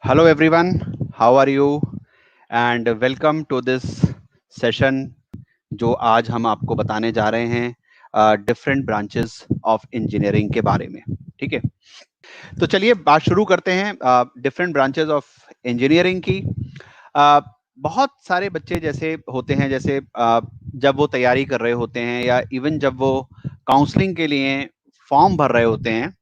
Hello everyone, how are you? And welcome to this session जो आज हम आपको बताने जा रहे हैं डिफरेंट ब्रांचेस ऑफ इंजीनियरिंग के बारे में। ठीक है, तो चलिए बात शुरू करते हैं डिफरेंट ब्रांचेस ऑफ इंजीनियरिंग की। अ, बहुत सारे बच्चे जैसे होते हैं, जैसे जब वो तैयारी कर रहे होते हैं या इवन जब वो काउंसलिंग के लिए फॉर्म भर रहे होते हैं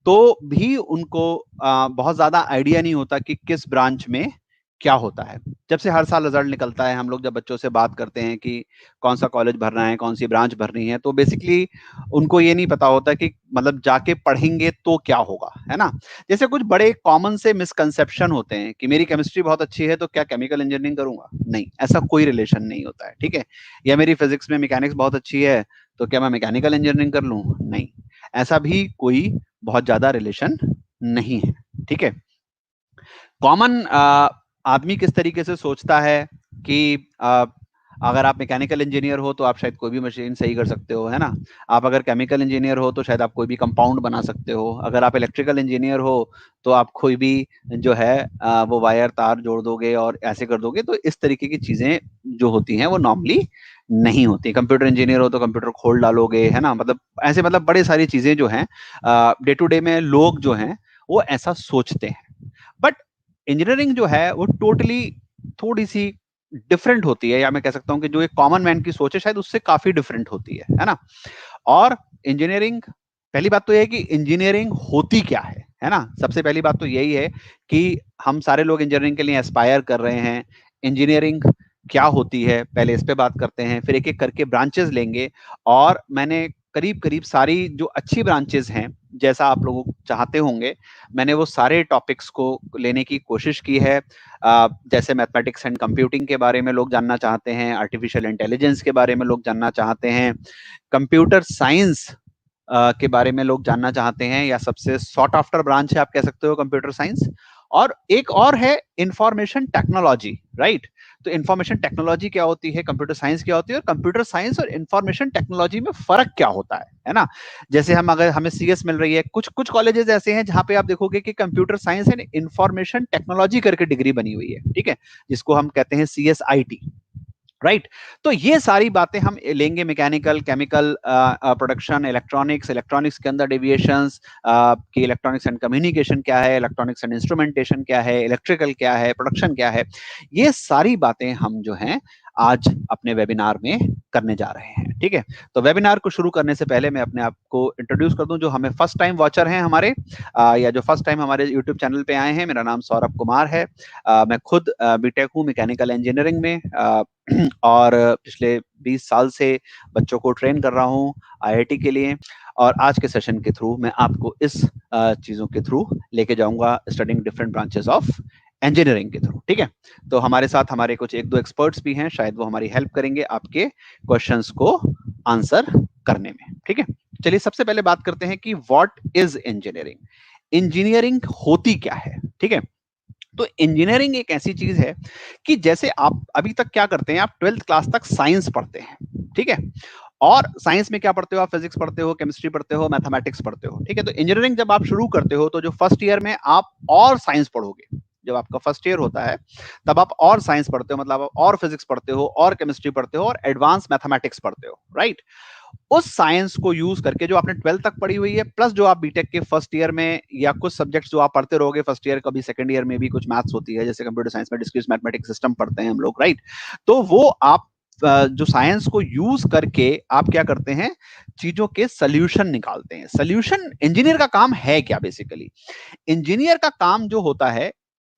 तो भी उनको बहुत ज्यादा आइडिया नहीं होता कि किस ब्रांच में क्या होता है। जब से हर साल रिजल्ट निकलता है, हम लोग जब बच्चों से बात करते हैं कि कौन सा कॉलेज भरना है, कौन सी ब्रांच भरनी है, तो बेसिकली उनको ये नहीं पता होता कि मतलब जाके पढ़ेंगे तो क्या होगा, है ना। जैसे कुछ बड़े कॉमन से मिसकंसेप्शन होते हैं कि मेरी केमिस्ट्री बहुत अच्छी है तो क्या केमिकल इंजीनियरिंग करूंगा। नहीं, ऐसा कोई रिलेशन नहीं होता है। ठीक है, या मेरी फिजिक्स में मैकेनिक्स बहुत अच्छी है तो क्या मैं मैकेनिकल इंजीनियरिंग कर लूं। नहीं, ऐसा भी कोई बहुत ज्यादा रिलेशन नहीं है। ठीक है, कॉमन आदमी किस तरीके से सोचता है कि अगर आप मैकेनिकल इंजीनियर हो तो आप शायद कोई भी मशीन सही कर सकते हो, है ना। आप अगर केमिकल इंजीनियर हो तो शायद आप कोई भी कंपाउंड बना सकते हो। अगर आप इलेक्ट्रिकल इंजीनियर हो तो आप कोई भी जो है वो वायर तार जोड़ दोगे और ऐसे कर दोगे। तो इस तरीके की चीजें जो होती हैं वो नॉर्मली नहीं होती। कंप्यूटर इंजीनियर हो तो कंप्यूटर खोल डालोगे, है ना। मतलब ऐसे, मतलब बड़ी सारी चीजें जो हैं डे टू डे में लोग जो हैं वो ऐसा सोचते हैं। बट इंजीनियरिंग जो है वो टोटली थोड़ी सी डिफरेंट होती है, या मैं कह सकता हूं कि जो एक कॉमन मैन की सोच है शायद उससे काफी डिफरेंट होती है ना। और इंजीनियरिंग, पहली बात तो यह है कि इंजीनियरिंग होती क्या है ना। सबसे पहली बात तो यही है कि हम सारे लोग इंजीनियरिंग के लिए एस्पायर कर रहे हैं। इंजीनियरिंग क्या होती है पहले इस पे बात करते हैं, फिर एक एक करके ब्रांचेस लेंगे। और मैंने करीब करीब सारी जो अच्छी ब्रांचेस हैं, जैसा आप लोग चाहते होंगे, मैंने वो सारे टॉपिक्स को लेने की कोशिश की है। जैसे मैथमेटिक्स एंड कंप्यूटिंग के बारे में लोग जानना चाहते हैं, आर्टिफिशियल इंटेलिजेंस के बारे में लोग जानना चाहते हैं, कंप्यूटर साइंस के बारे में लोग जानना चाहते हैं, या सबसे सॉट आफ्टर ब्रांच है आप कह सकते हो कंप्यूटर साइंस। और एक और है इंफॉर्मेशन टेक्नोलॉजी, राइट। तो इंफॉर्मेशन टेक्नोलॉजी क्या होती है, कंप्यूटर साइंस क्या होती है, और कंप्यूटर साइंस और इंफॉर्मेशन टेक्नोलॉजी में फर्क क्या होता है ना। जैसे हम, अगर हमें सीएस मिल रही है, कुछ कुछ कॉलेजेस ऐसे हैं जहां पे आप देखोगे कि computer science and information technology करके डिग्री बनी हुई है, ठीक है, जिसको हम कहते हैं CSIT, राइट। तो ये सारी बातें हम लेंगे, mechanical, chemical, production, electronics, electronics के अंदर डेविएशंस कि इलेक्ट्रॉनिक्स एंड कम्युनिकेशन क्या है, इलेक्ट्रॉनिक्स एंड इंस्ट्रूमेंटेशन क्या है, इलेक्ट्रिकल क्या है, प्रोडक्शन क्या है। ये सारी बातें हम जो हैं आज अपने वेबिनार में करने जा रहे हैं। ठीक है, तो वेबिनार को शुरू करने से पहले मैं अपने आप को इंट्रोड्यूस कर दूं। जो हमें फर्स्ट टाइम वॉचर हैं हमारे, या जो फर्स्ट टाइम हमारे यूट्यूब चैनल पे आए हैं, मेरा नाम सौरभ कुमार है। मैं खुद बीटेक हूँ मैकेनिकल इंजीनियरिंग में, और पिछले 20 साल से बच्चों को ट्रेन कर रहा हूँ आईआईटी के लिए। और आज के सेशन के थ्रू मैं आपको इस चीज़ों के थ्रू लेके जाऊंगा, studying different branches of engineering के थ्रू। ठीक है, तो हमारे साथ हमारे कुछ एक दो एक्सपर्ट्स भी हैं, शायद वो हमारी हेल्प करेंगे आपके क्वेश्चंस को आंसर करने में। ठीक है, चलिए सबसे पहले बात करते हैं कि व्हाट इज इंजीनियरिंग। इंजीनियरिंग होती क्या है। ठीक है, तो इंजीनियरिंग एक ऐसी चीज है कि जैसे आप अभी तक क्या करते हैं, आप 12th क्लास तक साइंस पढ़ते हैं, ठीक है। और साइंस में क्या पढ़ते हो, आप फिजिक्स पढ़ते हो, केमिस्ट्री पढ़ते हो, मैथमेटिक्स पढ़ते हो, ठीक है। तो इंजीनियरिंग जब आप शुरू करते हो तो जो फर्स्ट ईयर में आप और साइंस पढ़ोगे, जब आपका फर्स्ट ईयर होता है तब आप और साइंस पढ़ते हो, मतलब आप और फिजिक्स पढ़ते हो, और केमिस्ट्री पढ़ते हो, और एडवांस मैथमेटिक्स पढ़ते हो, राइट। उस साइंस को यूज करके जो आपने 12th तक पढ़ी हुई है, प्लस जो आप बीटेक के फर्स्ट ईयर में या कुछ सब्जेक्ट्स जो आप पढ़ते रहोगे फर्स्ट ईयर, कभी सेकंड ईयर में भी कुछ मैथ्स होती है, जैसे कंप्यूटर साइंस में डिस्क्रीट मैथमेटिक्स सिस्टम पढ़ते हैं हम लोग, राइट। तो वो आप जो साइंस को यूज करके आप क्या करते हैं, चीजों के सोल्यूशन निकालते हैं। सोल्यूशन इंजीनियर का काम है क्या बेसिकली। इंजीनियर का काम जो होता है,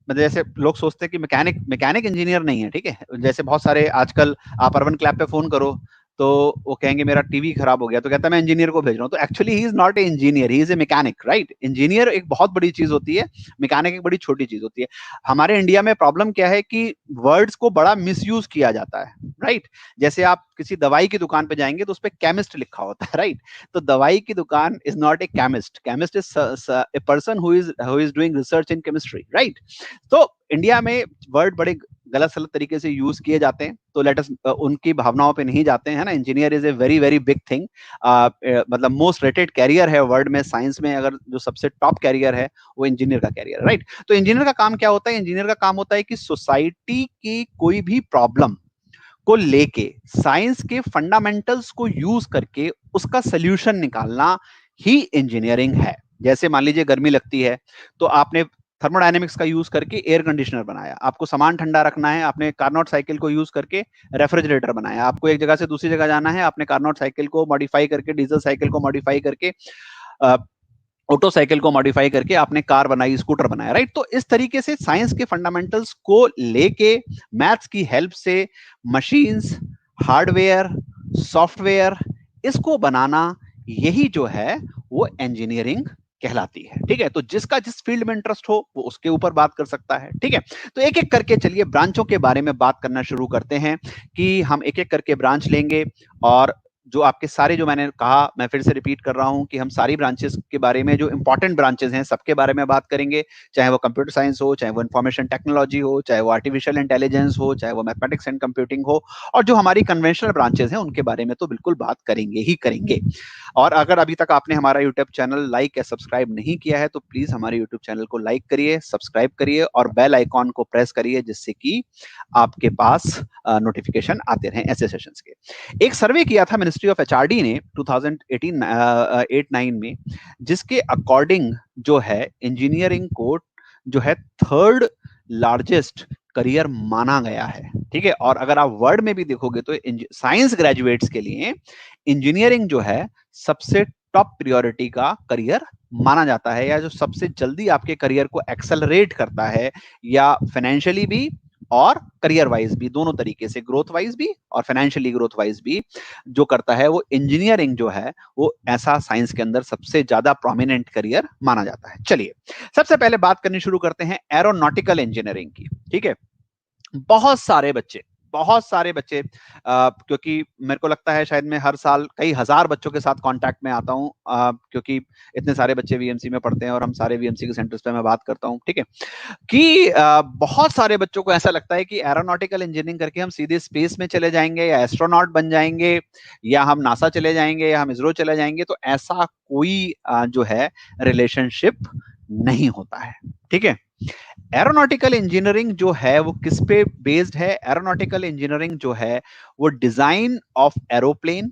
मतलब जैसे लोग सोचते हैं कि मैकेनिक मैकेनिक इंजीनियर नहीं है, ठीक है। जैसे बहुत सारे आजकल आप अर्बन क्लैब पे फोन करो तो वो कहेंगे मेरा टीवी खराब हो गया, तो कहता है मैं इंजीनियर को भेज रहा हूँ। तो actually he is not a engineer, he is a mechanic, right. Engineer एक बहुत बड़ी चीज होती है, मैकेनिक एक बड़ी छोटी चीज होती है। हमारे इंडिया में प्रॉब्लम क्या है कि वर्ड्स को बड़ा मिसयूज किया जाता है, राइट। जैसे आप किसी दवाई की दुकान पे जाएंगे तो उस पर केमिस्ट लिखा होता है, राइट। तो दवाई की दुकान is not a chemist, chemist is a person who is doing research in chemistry, right. तो इंडिया में वर्ड बड़े गलत सलत तरीके से यूज किए जाते हैं, तो लेट अस उनकी भावनाओं पे नहीं जाते हैं ना। Engineer is a very very big thing, मतलब मोस्ट रेटेड कैरियर है वर्ल्ड में, साइंस में अगर जो सबसे टॉप कैरियर है वो इंजीनियर का कैरियर है, राइट। तो इंजीनियर का काम क्या होता है? इंजीनियर का काम होता है कि सोसाइटी की कोई भी प्रॉब्लम को लेके साइंस के फंडामेंटल्स को यूज करके उसका सोल्यूशन निकालना ही इंजीनियरिंग है। जैसे मान लीजिए गर्मी लगती है, तो आपने थर्मोडायनेमिक्स का यूज करके एयर कंडीशनर बनाया, आपको सामान ठंडा रखना है, आपने कार्नोट साइकिल को यूज करके रेफ्रिजरेटर बनाया, आपको एक जगह से दूसरी जगह जाना है, आपने कार्नोट साइकिल को मॉडिफाई करके, डीजल साइकिल को मॉडिफाई करके, ऑटो साइकिल को मॉडिफाई करके आपने कार बनाई, स्कूटर बनाया, राइट। तो इस तरीके से साइंस के फंडामेंटल्स को लेके मैथ्स की हेल्प से मशीन्स, हार्डवेयर, सॉफ्टवेयर, इसको बनाना, यही जो है वो इंजीनियरिंग कहलाती है। ठीक है, तो जिसका जिस फील्ड में इंटरेस्ट हो वो उसके ऊपर बात कर सकता है। ठीक है, तो एक एक करके चलिए ब्रांचों के बारे में बात करना शुरू करते हैं, कि हम एक एक करके ब्रांच लेंगे, और जो आपके सारे, जो मैंने कहा, मैं फिर से रिपीट कर रहा हूं कि हम सारी ब्रांचेस के बारे में, जो इंपॉर्टेंट ब्रांचेस हैं सबके बारे में बात करेंगे, चाहे वो कंप्यूटर साइंस हो, चाहे वो इंफॉर्मेशन टेक्नोलॉजी हो, चाहे वो आर्टिफिशियल इंटेलिजेंस हो, चाहे वो मैथमेटिक्स एंड कंप्यूटिंग हो, और जो हमारी कन्वेंशनल ब्रांचेस हैं उनके बारे में तो बिल्कुल बात करेंगे ही करेंगे। और अगर अभी तक आपने हमारा यूट्यूब चैनल लाइक या सब्सक्राइब नहीं किया है तो प्लीज हमारे यूट्यूब चैनल को लाइक करिए, सब्सक्राइब करिए और बेल आइकॉन को प्रेस करिए, जिससे कि आपके पास नोटिफिकेशन आते रहें ऐसे सेशंस के। एक सर्वे किया था मिनिस्ट्री ऑफ एचआरडी ने 2018-8-9 में, जिसके अकॉर्डिंग जो है इंजीनियरिंग को जो है थर्ड लार्जेस्ट करियर माना गया है। ठीक है, और अगर आप वर्ल्ड में भी देखोगे तो साइंस ग्रेजुएट्स के लिए इंजीनियरिंग जो है सबसे टॉप प्रायोरिटी का करियर माना जाता है, या जो सबसे जल्दी आपके करियर को एक्सेलरेट करता है, या फाइनेंशियली भी और करियर वाइज भी, दोनों तरीके से, ग्रोथ वाइज भी और फाइनेंशियली ग्रोथ वाइज भी जो करता है, वो इंजीनियरिंग जो है वो ऐसा साइंस के अंदर सबसे ज्यादा प्रोमिनेंट करियर माना जाता है। चलिए सबसे पहले बात करनी शुरू करते हैं एरोनॉटिकल इंजीनियरिंग की। ठीक है, बहुत सारे बच्चे क्योंकि मेरे को लगता है शायद मैं हर साल कई हजार बच्चों के साथ कांटेक्ट में आता हूं, क्योंकि इतने सारे बच्चे वीएमसी में पढ़ते हैं और हम सारे वीएमसी के सेंटर्स पे मैं बात करता हूं। ठीक है, कि बहुत सारे बच्चों को ऐसा लगता है कि एरोनॉटिकल इंजीनियरिंग करके हम सीधे स्पेस में चले जाएंगे, या एस्ट्रोनॉट बन जाएंगे, या हम नासा चले जाएंगे, या हम इसरो चले जाएंगे। तो ऐसा कोई जो है रिलेशनशिप नहीं होता है। ठीक है, एरोनॉटिकल इंजीनियरिंग जो है वो किस पे बेस्ड है? एरोनॉटिकल इंजीनियरिंग जो है वो design of aeroplane,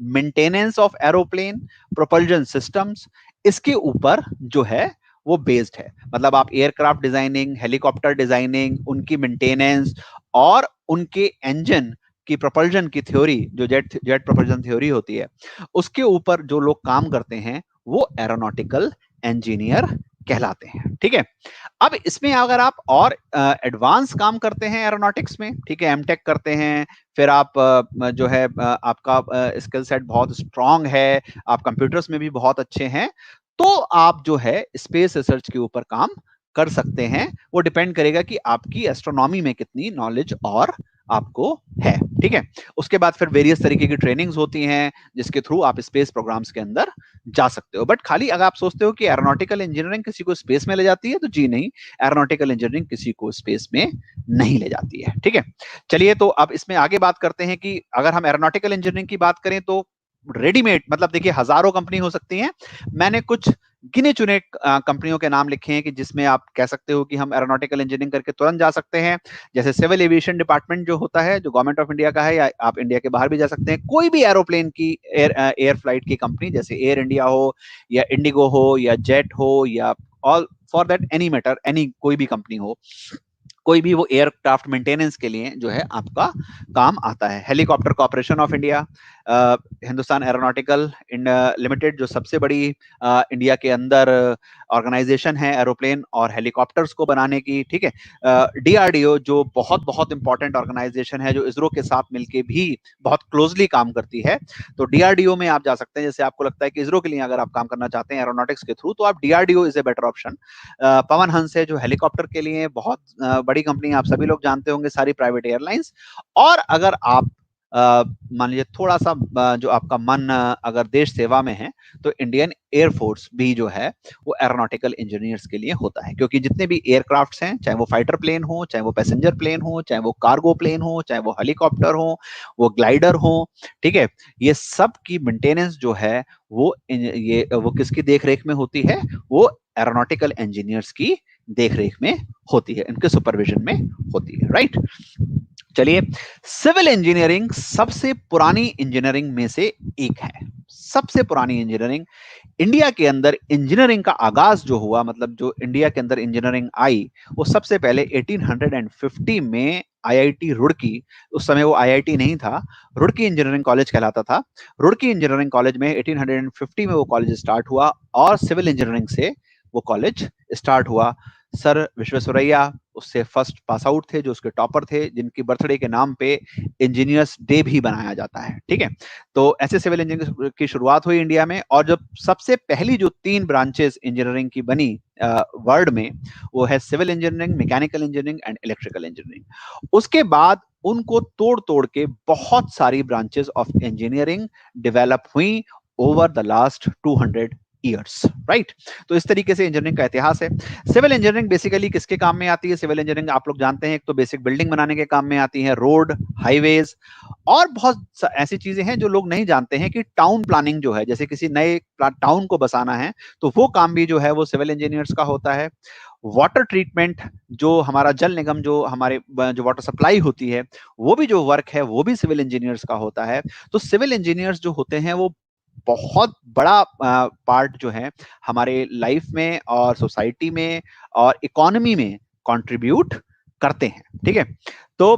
maintenance of aeroplane, propulsion systems, इसके ऊपर जो है वो बेस्ड है। मतलब आप एयरक्राफ्ट डिजाइनिंग, हेलीकॉप्टर डिजाइनिंग, उनकी मेंटेनेंस और उनके इंजन की प्रोपल्जन की थ्योरी, जो जेट प्रोपल्जन थ्योरी होती है, उसके ऊपर जो लोग काम करते हैं वो एरोनॉटिकल इंजीनियर कहलाते हैं। ठीक है, अब इसमें अगर आप और एडवांस काम करते हैं एरोनॉटिक्स में, ठीक है, एमटेक करते हैं, फिर आप जो है आपका स्किल सेट बहुत स्ट्रांग है, आप कंप्यूटर्स में भी बहुत अच्छे हैं, तो आप जो है स्पेस रिसर्च के ऊपर काम कर सकते हैं। वो डिपेंड करेगा कि आपकी एस्ट्रोनॉमी में कितनी नॉलेज और आपको है। ठीक है, उसके बाद फिर वेरियस तरीके की ट्रेनिंग्स होती हैं जिसके थ्रू आप स्पेस प्रोग्राम्स के अंदर जा सकते हो। बट खाली अगर आप सोचते हो कि एरोनॉटिकल इंजीनियरिंग किसी को स्पेस में ले जाती है, तो जी नहीं, एरोनॉटिकल इंजीनियरिंग किसी को स्पेस में नहीं ले जाती है। ठीक है, चलिए तो अब इसमें आगे बात करते हैं कि अगर हम एरोनॉटिकल इंजीनियरिंग की बात करें तो रेडीमेड, मतलब देखिए हजारों कंपनी हो सकती हैं, मैंने कुछ गिने चुने कंपनियों के नाम लिखे हैं कि जिसमें आप कह सकते हो कि हम एरोनॉटिकल इंजीनियरिंग करके तुरंत जा सकते हैं। जैसे सिविल एविएशन डिपार्टमेंट जो होता है, जो गवर्नमेंट ऑफ इंडिया का है, या आप इंडिया के बाहर भी जा सकते हैं। कोई भी एरोप्लेन की एयर फ्लाइट की कंपनी, जैसे एयर इंडिया हो, या इंडिगो हो, या जेट हो, या all for that any matter, any कोई भी कंपनी हो, कोई भी वो एयरक्राफ्ट मेंटेनेंस के लिए जो है आपका काम आता है। Helicopter corporation of India, Hindustan aeronautical limited, जो सबसे बड़ी इंडिया के अंदर ऑर्गेनाइजेशन है एरोप्लेन और हेलीकॉप्टर्स को बनाने की। ठीक है, डीआरडीओ जो बहुत बहुत इंपॉर्टेंट ऑर्गेनाइजेशन है, जो इसरो के साथ मिलके भी बहुत क्लोजली काम करती है, तो डीआरडीओ में आप जा सकते हैं। जैसे आपको लगता है कि इसरो के लिए अगर आप काम करना चाहते हैं एरोनॉटिक्स के थ्रू, तो आप DRDO is a better option. Pawan Hans है जो हेलीकॉप्टर के लिए बहुत बड़ी कंपनी, आप सभी लोग जानते होंगे, सारी प्राइवेट एयरलाइंस। और अगर आप मान लीजिए थोड़ा सा जो आपका मन अगर देश सेवा में है, तो इंडियन एयरफोर्स भी जो है वो एरोनॉटिकल इंजीनियर्स के लिए होता है, क्योंकि जितने भी एयरक्राफ्ट्स हैं, चाहे वो फाइटर प्लेन हो, चाहे वो पैसेंजर प्लेन हो, चाहे वो कार्गो प्लेन हो, चाहे वो हेलीकॉप्टर हो, वो ग्लाइडर हो, ठीक है, ये सब की मेंटेनेंस जो है वो किसकी देखरेख में होती है? वो एरोनॉटिकल इंजीनियर्स की देखरेख में होती है, इनके सुपरविजन में होती है, राइट। चलिए, सिविल इंजीनियरिंग सबसे पुरानी इंजीनियरिंग में से एक है। सबसे पुरानी इंजीनियरिंग इंडिया के अंदर, इंजीनियरिंग का आगाज जो हुआ, मतलब जो इंडिया के अंदर इंजीनियरिंग आई, वो सबसे पहले 1850 में आईआईटी रुड़की, उस समय वो आईआईटी नहीं था, रुड़की इंजीनियरिंग कॉलेज कहलाता था। रुड़की इंजीनियरिंग कॉलेज में 1850 में वो कॉलेज स्टार्ट हुआ और सिविल इंजीनियरिंग से वो कॉलेज स्टार्ट हुआ। सर विश्वेश्वरैया उससे फर्स्ट पास आउट थे, जो उसके टॉपर थे, जिनकी बर्थडे के नाम पे इंजीनियर्स डे भी बनाया जाता है, ठीक है। तो ऐसे सिविल इंजीनियरिंग की शुरुआत हुई इंडिया में, और जब सबसे पहली जो 3 ब्रांचेस इंजीनियरिंग की बनी वर्ल्ड में, वो है civil engineering, mechanical engineering and electrical engineering. उसके बाद उनको तोड़ तोड़ के बहुत सारी ब्रांचेस ऑफ इंजीनियरिंग डेवलप हुई over the last 200 years, right. तो इस तरीके से इंजीनियरिंग का इतिहास है। सिविल इंजीनियरिंग बेसिकली किसके काम में आती है? सिविल इंजीनियरिंग आप लोग जानते हैं, एक तो बेसिक बिल्डिंग बनाने के काम में आती है, रोड, हाईवेज, और बहुत ऐसी चीजें हैं जो लोग नहीं जानते हैं कि टाउन प्लानिंग जो है, जैसे किसी नए टाउन को बसाना है, तो वो काम भी जो है वो सिविल इंजीनियर्स का होता है। वाटर ट्रीटमेंट, जो हमारा जल निगम, जो हमारे जो वाटर सप्लाई होती है, वो भी जो वर्क है वो भी सिविल इंजीनियर्स का होता है। तो सिविल इंजीनियर्स जो होते हैं वो बहुत बड़ा पार्ट जो है हमारे लाइफ में और सोसाइटी में और इकोनॉमी में कंट्रीब्यूट करते हैं, ठीक है। तो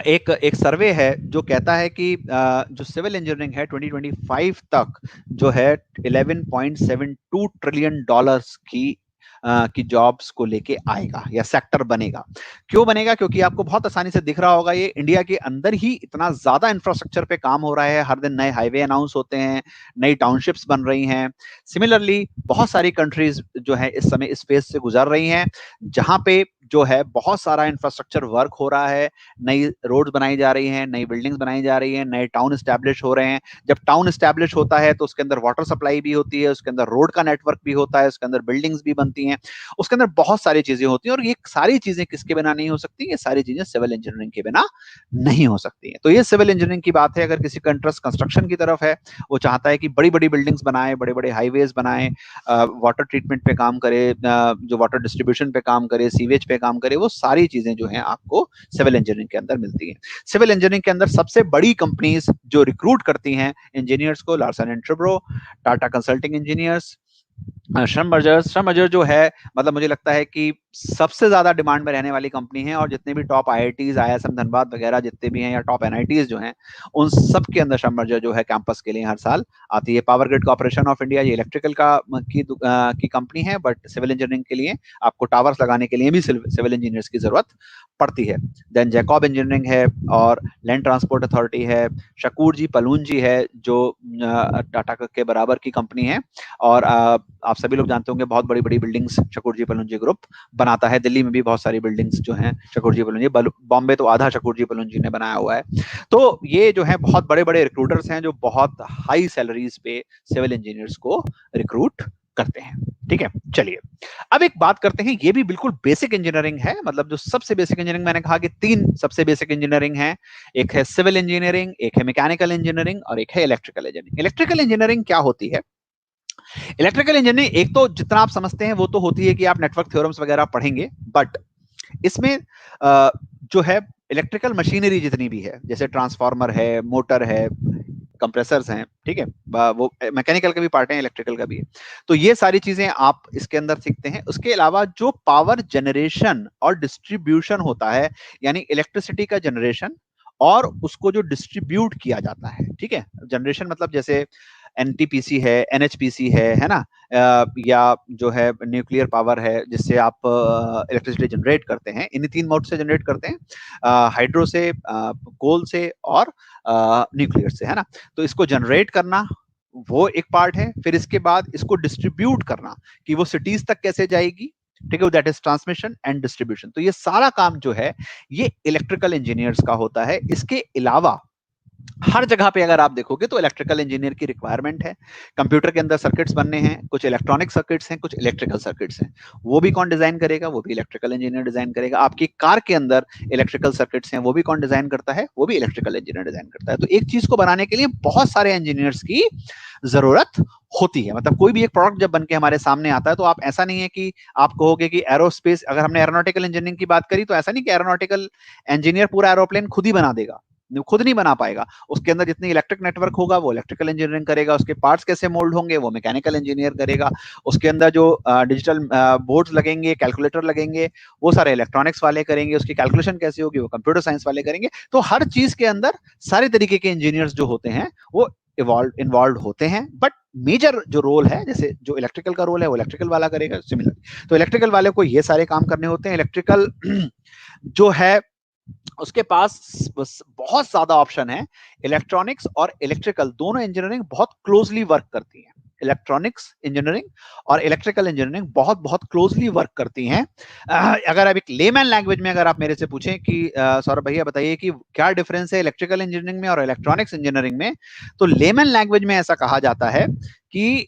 एक एक सर्वे है जो कहता है कि जो सिविल इंजीनियरिंग है 2025 तक जो है 11.72 ट्रिलियन डॉलर्स की जॉब्स को लेके आएगा या सेक्टर बनेगा। क्यों बनेगा? क्योंकि आपको बहुत आसानी से दिख रहा होगा, ये इंडिया के अंदर ही इतना ज्यादा इंफ्रास्ट्रक्चर पे काम हो रहा है, हर दिन नए हाईवे अनाउंस होते हैं, नई टाउनशिप्स बन रही हैं। सिमिलरली बहुत सारी कंट्रीज जो है इस समय इस फेज से गुजर रही हैं, जहां पे जो है बहुत सारा इंफ्रास्ट्रक्चर वर्क हो रहा है, नई रोड्स बनाई जा रही हैं, नई बिल्डिंग्स बनाई जा रही हैं, नए टाउन स्टैब्लिश हो रहे हैं। जब टाउन स्टैब्लिश होता है तो उसके अंदर वाटर सप्लाई भी होती है, उसके अंदर रोड का नेटवर्क भी होता है, उसके अंदर बिल्डिंग्स भी बनती हैं, उसके अंदर बहुत सारी चीजें होती हैं। और ये सारी चीजें किसके बिना नहीं हो सकती? ये सारी चीजें सिविल इंजीनियरिंग के बिना नहीं हो सकती है। तो ये सिविल इंजीनियरिंग की बात है। अगर किसी का इंटरेस्ट कंस्ट्रक्शन की तरफ है, वो चाहता है कि बड़ी बड़ी बिल्डिंग्स बनाए, बड़े बड़े हाईवेज बनाए, वाटर ट्रीटमेंट पे काम करे, जो वाटर डिस्ट्रीब्यूशन पे काम करे, सीवेज पे काम करे, वो सारी चीजें जो है आपको सिविल इंजीनियरिंग के अंदर मिलती है। सिविल इंजीनियरिंग के अंदर सबसे बड़ी कंपनीज जो रिक्रूट करती हैं इंजीनियर्स को, Larsen and Toubro, Tata consulting engineers, श्रम बर्जर जो है, मतलब मुझे लगता है कि सबसे ज्यादा डिमांड में रहने वाली कंपनी है। और जितने भी टॉप आईआईटीज, आईएसएम धनबाद वगैरह जितने भी हैं, या टॉप एनआईटीज जो हैं, उन सब के अंदर श्रम बर्जर जो है कैंपस के लिए हर साल आती है। Power grid corporation of India, ये इलेक्ट्रिकल की कंपनी है, बट सिविल इंजीनियरिंग के लिए आपको टावर्स लगाने के लिए भी सिविल इंजीनियर्स की जरूरत पड़ती है। देन जैकॉब इंजीनियरिंग है, और लैंड ट्रांसपोर्ट अथॉरिटी है, शकूर जी पलून जी है, जो टाटा के बराबर की कंपनी है। और आप सभी लोग जानते होंगे, बहुत बड़ी बड़ी बिल्डिंग्स शकूर जी पलून जी ग्रुप बनाता है। दिल्ली में भी बहुत सारी बिल्डिंग्स जो हैं शकूर जी पलून जी, बॉम्बे तो आधा शकूर जी पलून जी ने बनाया हुआ है। तो ये जो है बहुत बड़े बड़े रिक्रूटर्स हैं, जो बहुत हाई सैलरीज पे सिविल इंजीनियर्स को रिक्रूट करते हैं, ठीक है। चलिए, अब एक बात करते हैं, ये भी बिल्कुल बेसिक इंजीनियरिंग है, मतलब जो सबसे बेसिक इंजीनियरिंग, मैंने कहा कि 3 सबसे बेसिक इंजीनियरिंग है। एक है सिविल इंजीनियरिंग, एक है मैकेनिकल इंजीनियरिंग, और एक है इलेक्ट्रिकल इंजीनियरिंग। इलेक्ट्रिकल इंजीनियरिंग क्या होती है? इलेक्ट्रिकल इंजीनियरिंग एक तो जितना आप समझते हैं वो तो होती है कि आप नेटवर्क थ्योरम्स वगैरह पढ़ेंगे, बट इसमें जो है इलेक्ट्रिकल मशीनरी जितनी भी है, जैसे ट्रांसफार्मर है, मोटर है, कंप्रेसर्स हैं, ठीक है, वो मैकेनिकल का भी पार्ट है, इलेक्ट्रिकल का भी है। तो ये सारी चीजें आप इसके अंदर सीखते हैं। उसके अलावा जो पावर जनरेशन और डिस्ट्रीब्यूशन होता है, यानी इलेक्ट्रिसिटी का जनरेशन और उसको जो डिस्ट्रीब्यूट किया जाता है, ठीक है। जनरेशन मतलब जैसे एनटीपीसी है, एनएचपीसी है ना, या जो है न्यूक्लियर पावर है, जिससे आप इलेक्ट्रिसिटी जनरेट करते हैं। इन 3 मोड से जनरेट करते हैं, हाइड्रो से, कोल से, और न्यूक्लियर से, है ना। तो इसको जनरेट करना वो एक पार्ट है। फिर इसके बाद इसको डिस्ट्रीब्यूट करना, कि वो सिटीज तक कैसे जाएगी, ठीक है, that is transmission and distribution. तो ये सारा काम जो है ये इलेक्ट्रिकल इंजीनियर्स का होता है। इसके अलावा हर जगह पे अगर आप देखोगे तो इलेक्ट्रिकल इंजीनियर की रिक्वायरमेंट है। कंप्यूटर के अंदर सर्किट्स बनने हैं, कुछ इलेक्ट्रॉनिक सर्किट्स हैं, कुछ इलेक्ट्रिकल सर्किट्स हैं। वो भी कौन डिजाइन करेगा? वो भी इलेक्ट्रिकल इंजीनियर डिजाइन करेगा। आपकी कार के अंदर इलेक्ट्रिकल सर्किट्स हैं, वो भी कौन डिजाइन करता है? वो भी इलेक्ट्रिकल इंजीनियर डिजाइन करता है। तो एक चीज को बनाने के लिए बहुत सारे इंजीनियर्स की जरूरत होती है। मतलब कोई भी एक प्रोडक्ट जब बन के हमारे सामने आता है तो आप ऐसा नहीं है कि आप कहोगे कि एरोस्पेस, अगर हमने एरोनॉटिकल इंजीनियरिंग की बात करी तो ऐसा नहीं कि एरोनॉटिकल इंजीनियर पूरा एरोप्लेन खुद ही बना देगा, खुद नहीं बना पाएगा। उसके अंदर जितनी इलेक्ट्रिक नेटवर्क होगा वो इलेक्ट्रिकल इंजीनियरिंग करेगा, उसके पार्ट्स कैसे मोल्ड होंगे वो मैकेनिकल इंजीनियर करेगा, उसके अंदर जो डिजिटल बोर्ड्स लगेंगे, कैलकुलेटर लगेंगे, वो सारे इलेक्ट्रॉनिक्स वाले करेंगे, उसकी कैलकुलेशन कैसे होगी वो कंप्यूटर साइंस वाले करेंगे। तो हर चीज के अंदर सारे तरीके के इंजीनियर्स जो होते हैं वो इन्वॉल्व होते हैं। बट मेजर जो रोल है, जैसे जो इलेक्ट्रिकल का रोल है वो इलेक्ट्रिकल वाला करेगा, सिमिलर। तो इलेक्ट्रिकल वाले को ये सारे काम करने होते हैं। इलेक्ट्रिकल जो है उसके पास बहुत ज्यादा ऑप्शन है। इलेक्ट्रॉनिक्स और इलेक्ट्रिकल दोनों इंजीनियरिंग बहुत क्लोजली वर्क करती हैं। इलेक्ट्रॉनिक्स इंजीनियरिंग और इलेक्ट्रिकल इंजीनियरिंग बहुत बहुत क्लोजली वर्क करती हैं। अगर आप एक लेमैन लैंग्वेज में अगर आप मेरे से पूछें कि सौरभ भैया बताइए कि क्या डिफरेंस है इलेक्ट्रिकल इंजीनियरिंग में और इलेक्ट्रॉनिक्स इंजीनियरिंग में, तो लेमैन लैंग्वेज में ऐसा कहा जाता है कि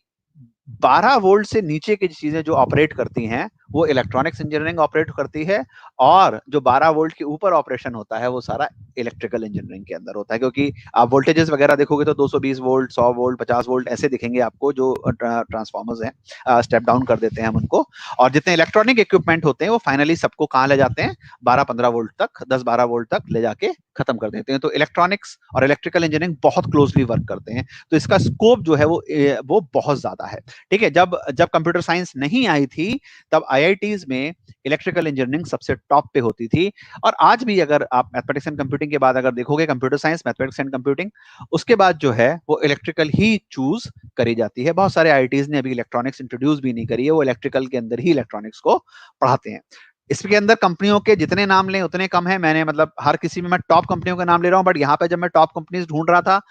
12 वोल्ट से नीचे की चीजें जो ऑपरेट करती हैं वो इलेक्ट्रॉनिक्स इंजीनियरिंग ऑपरेट करती है, और जो 12 वोल्ट के ऊपर ऑपरेशन होता है वो सारा इलेक्ट्रिकल इंजीनियरिंग के अंदर होता है। क्योंकि आप वोल्टेजेस वगैरह देखोगे तो 220 वोल्ट, 100 वोल्ट, 50 वोल्ट ऐसे दिखेंगे आपको जो ट्रांसफॉर्मर्स हैं, स्टेप डाउन कर देते हैं हम उनको। और जितने इलेक्ट्रॉनिक इक्विपमेंट होते हैं वो फाइनली सबको कहाँ ले जाते हैं? 12-15 वोल्ट तक, 10-12 वोल्ट तक ले जाके खत्म कर देते हैं। तो इलेक्ट्रॉनिक्स और इलेक्ट्रिकल इंजीनियरिंग बहुत क्लोजली वर्क करते हैं। तो इसका स्कोप जो है वो बहुत ज्यादा है। ठीक है, जब जब कंप्यूटर साइंस नहीं आई थी तब आईआईटीज में इलेक्ट्रिकल इंजीनियरिंग सबसे टॉप पे होती थी। और आज भी अगर आप मैथमेटिक्स एंड कंप्यूटिंग के बाद अगर देखोगे computer science, mathematics and computing, उसके बाद जो है वो इलेक्ट्रिकल ही चूज करी जाती है। बहुत सारे आईआईटीज ने अभी इलेक्ट्रॉनिक्स इंट्रोड्यूस भी नहीं करी है, वो इलेक्ट्रिकल के अंदर ही इलेक्ट्रॉनिक्स को पढ़ाते हैं। इसके अंदर कंपनियों के जितने नाम लें उतने कम है। मैंने मतलब हर किसी में मैं टॉप कंपनियों का नाम ले रहा हूं, बट यहाँ पे जब मैं टॉप कंपनीज ढूंढ रहा था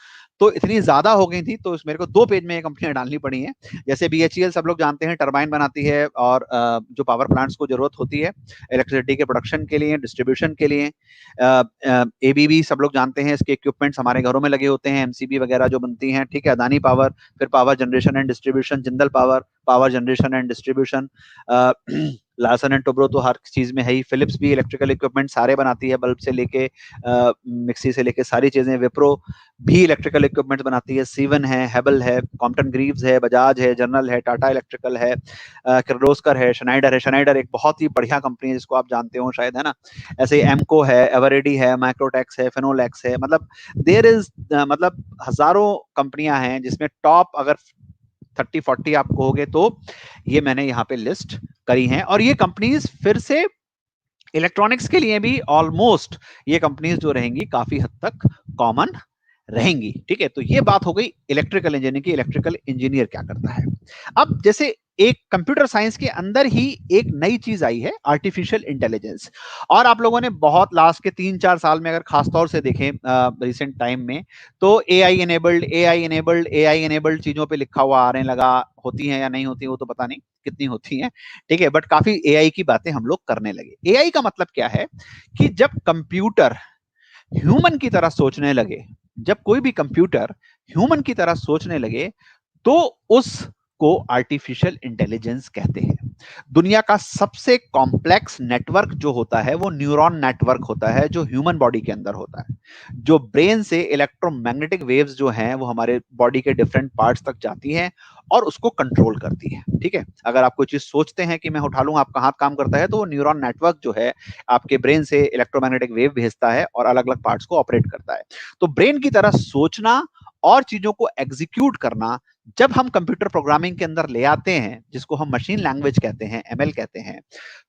तो इतनी ज्यादा हो गई थी तो मेरे को 2 पेज में ये कंपनियां डालनी पड़ी हैं। जैसे बीएचईएल सब लोग जानते हैं, टरबाइन बनाती है और जो पावर प्लांट्स को जरूरत होती है इलेक्ट्रिसिटी के प्रोडक्शन के लिए, डिस्ट्रीब्यूशन के लिए। एबीबी सब लोग जानते हैं, इसके इक्विपमेंट्स हमारे घरों में लगे होते हैं, एमसीबी वगैरह जो बनती हैं। ठीक है, अदानी पावर, फिर power generation and distribution, Jindal power, power generation and distribution, Larsen and Toubro तो हर चीज में है ही। फिलिप्स भी इलेक्ट्रिकल इक्विपमेंट सारे बनाती है, बल्ब से लेके मिक्सी से लेके सारी चीजें। विप्रो भी इलेक्ट्रिकल इक्विपमेंट बनाती है। सीवन है, हेबल है, कॉम्पटन ग्रीव्स है, बजाज है, जनरल है, टाटा इलेक्ट्रिकल है, किर्लोस्कर है, शनाइडर है। शनाइडर एक बहुत ही बढ़िया कंपनी है जिसको आप जानते हो शायद, है ना। ऐसे एमको है, एवरेडी है, माइक्रोटेक्स है, फिनोलेक्स है। मतलब देयर इज मतलब हजारों कंपनियां हैं जिसमें टॉप अगर 30-40 आप कहोगे तो ये मैंने यहाँ पे लिस्ट करी हैं। और ये कंपनीज फिर से इलेक्ट्रॉनिक्स के लिए भी ऑलमोस्ट ये कंपनीज जो रहेंगी काफी हद तक कॉमन रहेंगी। ठीक है, तो ये बात हो गई इलेक्ट्रिकल इंजीनियरिंग की, इलेक्ट्रिकल इंजीनियर क्या करता है। अब जैसे एक कंप्यूटर साइंस के अंदर ही एक नई चीज आई है, आर्टिफिशियल इंटेलिजेंस। और आप लोगों ने बहुत लास्ट के 3-4 साल में अगर खासतौर से देखें रिसेंट टाइम में, तो एआई इनेबल्ड चीजों पे लिखा हुआ आने लगा। होती है या नहीं होती वो तो पता नहीं कितनी होती है। ठीक है, बट काफी एआई की बातें हम लोग करने लगे। एआई का मतलब क्या है कि जब कंप्यूटर ह्यूमन की तरह सोचने लगे, जब कोई भी कंप्यूटर ह्यूमन की तरह सोचने लगे तो उसको आर्टिफिशियल इंटेलिजेंस कहते हैं। दुनिया का सबसे कॉम्प्लेक्स नेटवर्क जो होता है वो न्यूरॉन नेटवर्क होता है, जो ह्यूमन बॉडी के अंदर होता है। जो ब्रेन से इलेक्ट्रोमैग्नेटिक वेव्स जो हैं वो हमारे बॉडी के डिफरेंट पार्ट्स तक जाती हैं और उसको कंट्रोल करती है। ठीक है, अगर आप कोई चीज सोचते हैं कि मैं उठा लूं, आपका हाथ काम करता है, तो वो न्यूरॉन नेटवर्क जो है आपके ब्रेन से इलेक्ट्रोमैग्नेटिक वेव भेजता है और अलग अलग पार्ट्स को ऑपरेट करता है। तो ब्रेन की तरह सोचना और चीजों को एग्जीक्यूट करना जब हम कंप्यूटर प्रोग्रामिंग के अंदर ले आते हैं, जिसको हम मशीन लैंग्वेज कहते हैं, एमएल कहते हैं,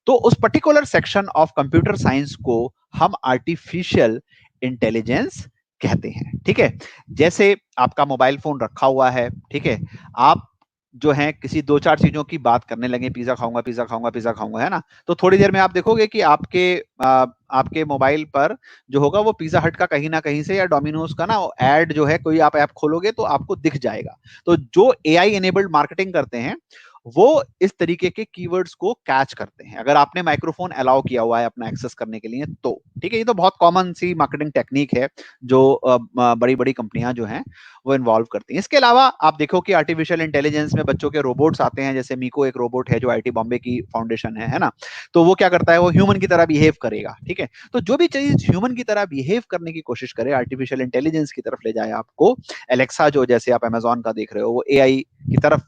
तो उस particular section of computer science को हम आर्टिफिशियल इंटेलिजेंस कहते हैं। ठीक है, जैसे आपका मोबाइल फोन रखा हुआ है, ठीक है, आप जो है किसी 2-4 चीजों की बात करने लगे, पिज्जा खाऊंगा, पिज्जा खाऊंगा, पिज्जा खाऊंगा, है ना। तो थोड़ी देर में आप देखोगे कि आपके मोबाइल पर जो होगा वो पिज्जा हट का कहीं ना कहीं से या डोमिनोज का ना ऐड जो है, कोई आप ऐप खोलोगे तो आपको दिख जाएगा। तो जो एआई इनेबल्ड मार्केटिंग करते हैं वो इस तरीके के कीवर्ड्स को कैच करते हैं, अगर आपने माइक्रोफोन अलाउ किया हुआ है अपना एक्सेस करने के लिए तो। ठीक है, ये तो बहुत कॉमन सी मार्केटिंग टेक्निक है जो बड़ी बड़ी कंपनियां जो हैं वो इन्वॉल्व करती हैं। इसके अलावा आप देखो कि आर्टिफिशियल इंटेलिजेंस में बच्चों के रोबोट्स आते हैं, जैसे मीको एक रोबोट है जो आईटी बॉम्बे की फाउंडेशन है ना, तो वो क्या करता है, वो ह्यूमन की तरह बिहेव करेगा। ठीक है, तो जो भी चीज ह्यूमन की तरह बिहेव करने की कोशिश करे, आर्टिफिशियल इंटेलिजेंस की तरफ ले जाए आपको, एलेक्सा जो जैसे आप अमेजोन का देख रहे हो, वो एआई की तरफ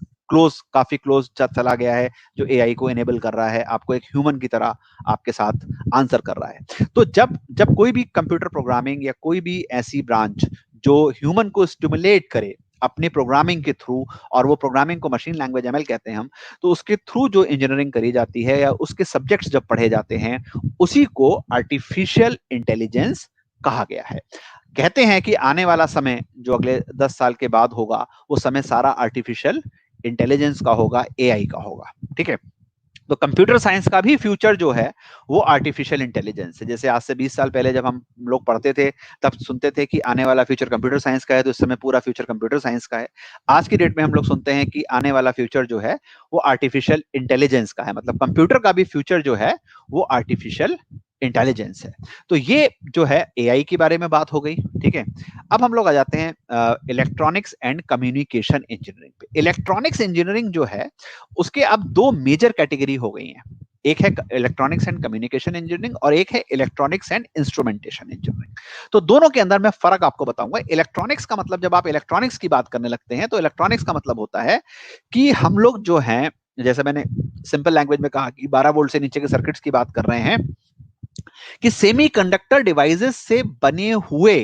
काफी क्लोज चला गया है, जो एआई को इनेबल कर रहा है, आपको एक ह्यूमन की तरह आपके साथ आंसर कर रहा है। तो जब जब कोई भी कंप्यूटर प्रोग्रामिंग या कोई भी ऐसी ब्रांच जो ह्यूमन को स्टिमुलेट करे अपनी प्रोग्रामिंग के थ्रू, और वो प्रोग्रामिंग को मशीन लैंग्वेज एमएल कहते हैं हम, तो उसके थ्रू जो इंजीनियरिंग करी जाती है या उसके सब्जेक्ट्स जब पढ़े जाते हैं, उसी को आर्टिफिशियल इंटेलिजेंस कहा गया है। कहते हैं कि आने वाला समय जो अगले 10 साल के बाद होगा, वो समय सारा आर्टिफिशियल इंटेलिजेंस का होगा, एआई का होगा। ठीक है, तो कंप्यूटर साइंस का भी फ्यूचर जो है वो आर्टिफिशियल इंटेलिजेंस है। जैसे आज से 20 साल पहले जब हम लोग पढ़ते थे, तब सुनते थे कि आने वाला फ्यूचर कंप्यूटर साइंस का है, तो इस समय पूरा फ्यूचर कंप्यूटर साइंस का है। आज की डेट में हम लोग सुनते हैं कि आने वाला फ्यूचर जो है वो आर्टिफिशियल इंटेलिजेंस का है, मतलब कंप्यूटर का भी फ्यूचर जो है वो आर्टिफिशियल इंटेलिजेंस है। तो ये जो है एआई के बारे में बात हो गई। ठीक है, अब हम लोग आ जाते हैं इलेक्ट्रॉनिक्स एंड कम्युनिकेशन इंजीनियरिंग पे। इलेक्ट्रॉनिक्स इंजीनियरिंग जो है उसके अब दो मेजर कैटेगरी हो गई हैं, एक है इलेक्ट्रॉनिक्स एंड कम्युनिकेशन इंजीनियरिंग और एक है इलेक्ट्रॉनिक्स एंड इंस्ट्रूमेंटेशन इंजीनियरिंग। तो दोनों के अंदर मैं फर्क आपको बताऊंगा। इलेक्ट्रॉनिक्स का मतलब, जब आप इलेक्ट्रॉनिक्स की बात करने लगते हैं, तो इलेक्ट्रॉनिक्स का मतलब होता है कि हम लोग जो हैं, जैसे मैंने सिंपल लैंग्वेज में कहा कि 12 वोल्ट से नीचे के सर्किट्स की बात कर रहे हैं, कि सेमीकंडक्टर डिवाइसेस से बने हुए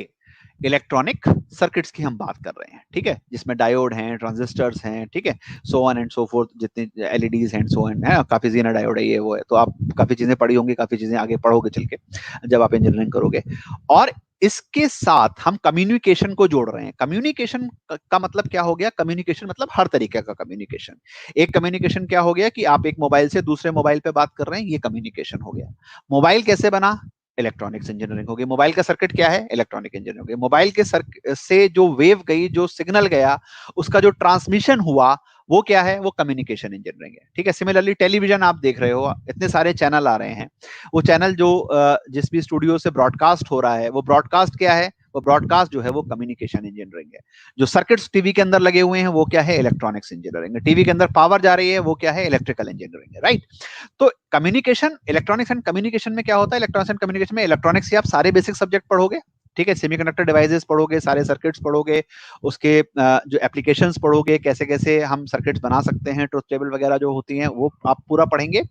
इलेक्ट्रॉनिक सर्किट्स की हम बात कर रहे हैं। ठीक है, जिसमें डायोड हैं, ट्रांजिस्टर्स हैं, ठीक है, so on and so fourth, जितने एलईडीज हैं, सो एंड है, काफी जीना डायोड है, ये वो है। तो आप काफी चीजें पढ़ी होंगी, काफी चीजें आगे पढ़ोगे चल के जब आप इंजीनियरिंग करोगे। और इसके साथ हम कम्युनिकेशन को जोड़ रहे हैं। कम्युनिकेशन का मतलब क्या हो गया, कम्युनिकेशन मतलब हर तरीके का कम्युनिकेशन। एक कम्युनिकेशन क्या हो गया कि आप एक मोबाइल से दूसरे मोबाइल पे बात कर रहे हैं, ये कम्युनिकेशन हो गया। मोबाइल कैसे बना, इलेक्ट्रॉनिक्स इंजीनियरिंग होगी। मोबाइल का सर्किट क्या है, इलेक्ट्रॉनिक इंजीनियरिंग होगी। मोबाइल के से जो वेव गई, जो सिग्नल गया, उसका जो ट्रांसमिशन हुआ, वो क्या है, वो कम्युनिकेशन इंजीनियरिंग है। ठीक है, सिमिलरली टेलीविजन आप देख रहे हो, इतने सारे चैनल आ रहे हैं, वो चैनल जो जिस भी स्टूडियो से ब्रॉडकास्ट हो रहा है, वो ब्रॉडकास्ट क्या है, वो ब्रॉडकास्ट जो है वो कम्युनिकेशन इंजीनियरिंग है। जो सर्किट्स टीवी के अंदर लगे हुए हैं वो क्या है, इलेक्ट्रॉनिक्स इंजीनियरिंग है। टीवी के अंदर पावर जा रही है, वो क्या है, इलेक्ट्रिकल इंजीनियरिंग है। राइट, तो कम्युनिकेशन, इलेक्ट्रॉनिक्स एंड कम्युनिकेशन में क्या होता है, इलेक्ट्रॉनिक्स एंड कम्युनिकेशन में इलेक्ट्रॉनिक्स से आप सारे बेसिक सब्जेक्ट पढ़ोगे। ठीक है, सेमीकंडक्टर डिवाइसेस पढ़ोगे, सारे सर्किट्स पढ़ोगे, उसके जो एप्लीकेशंस पढ़ोगे, कैसे कैसे हम सर्किट्स बना सकते हैं, ट्रुथ टेबल वगैरह जो होती हैं वो आप पूरा पढ़ेंगे।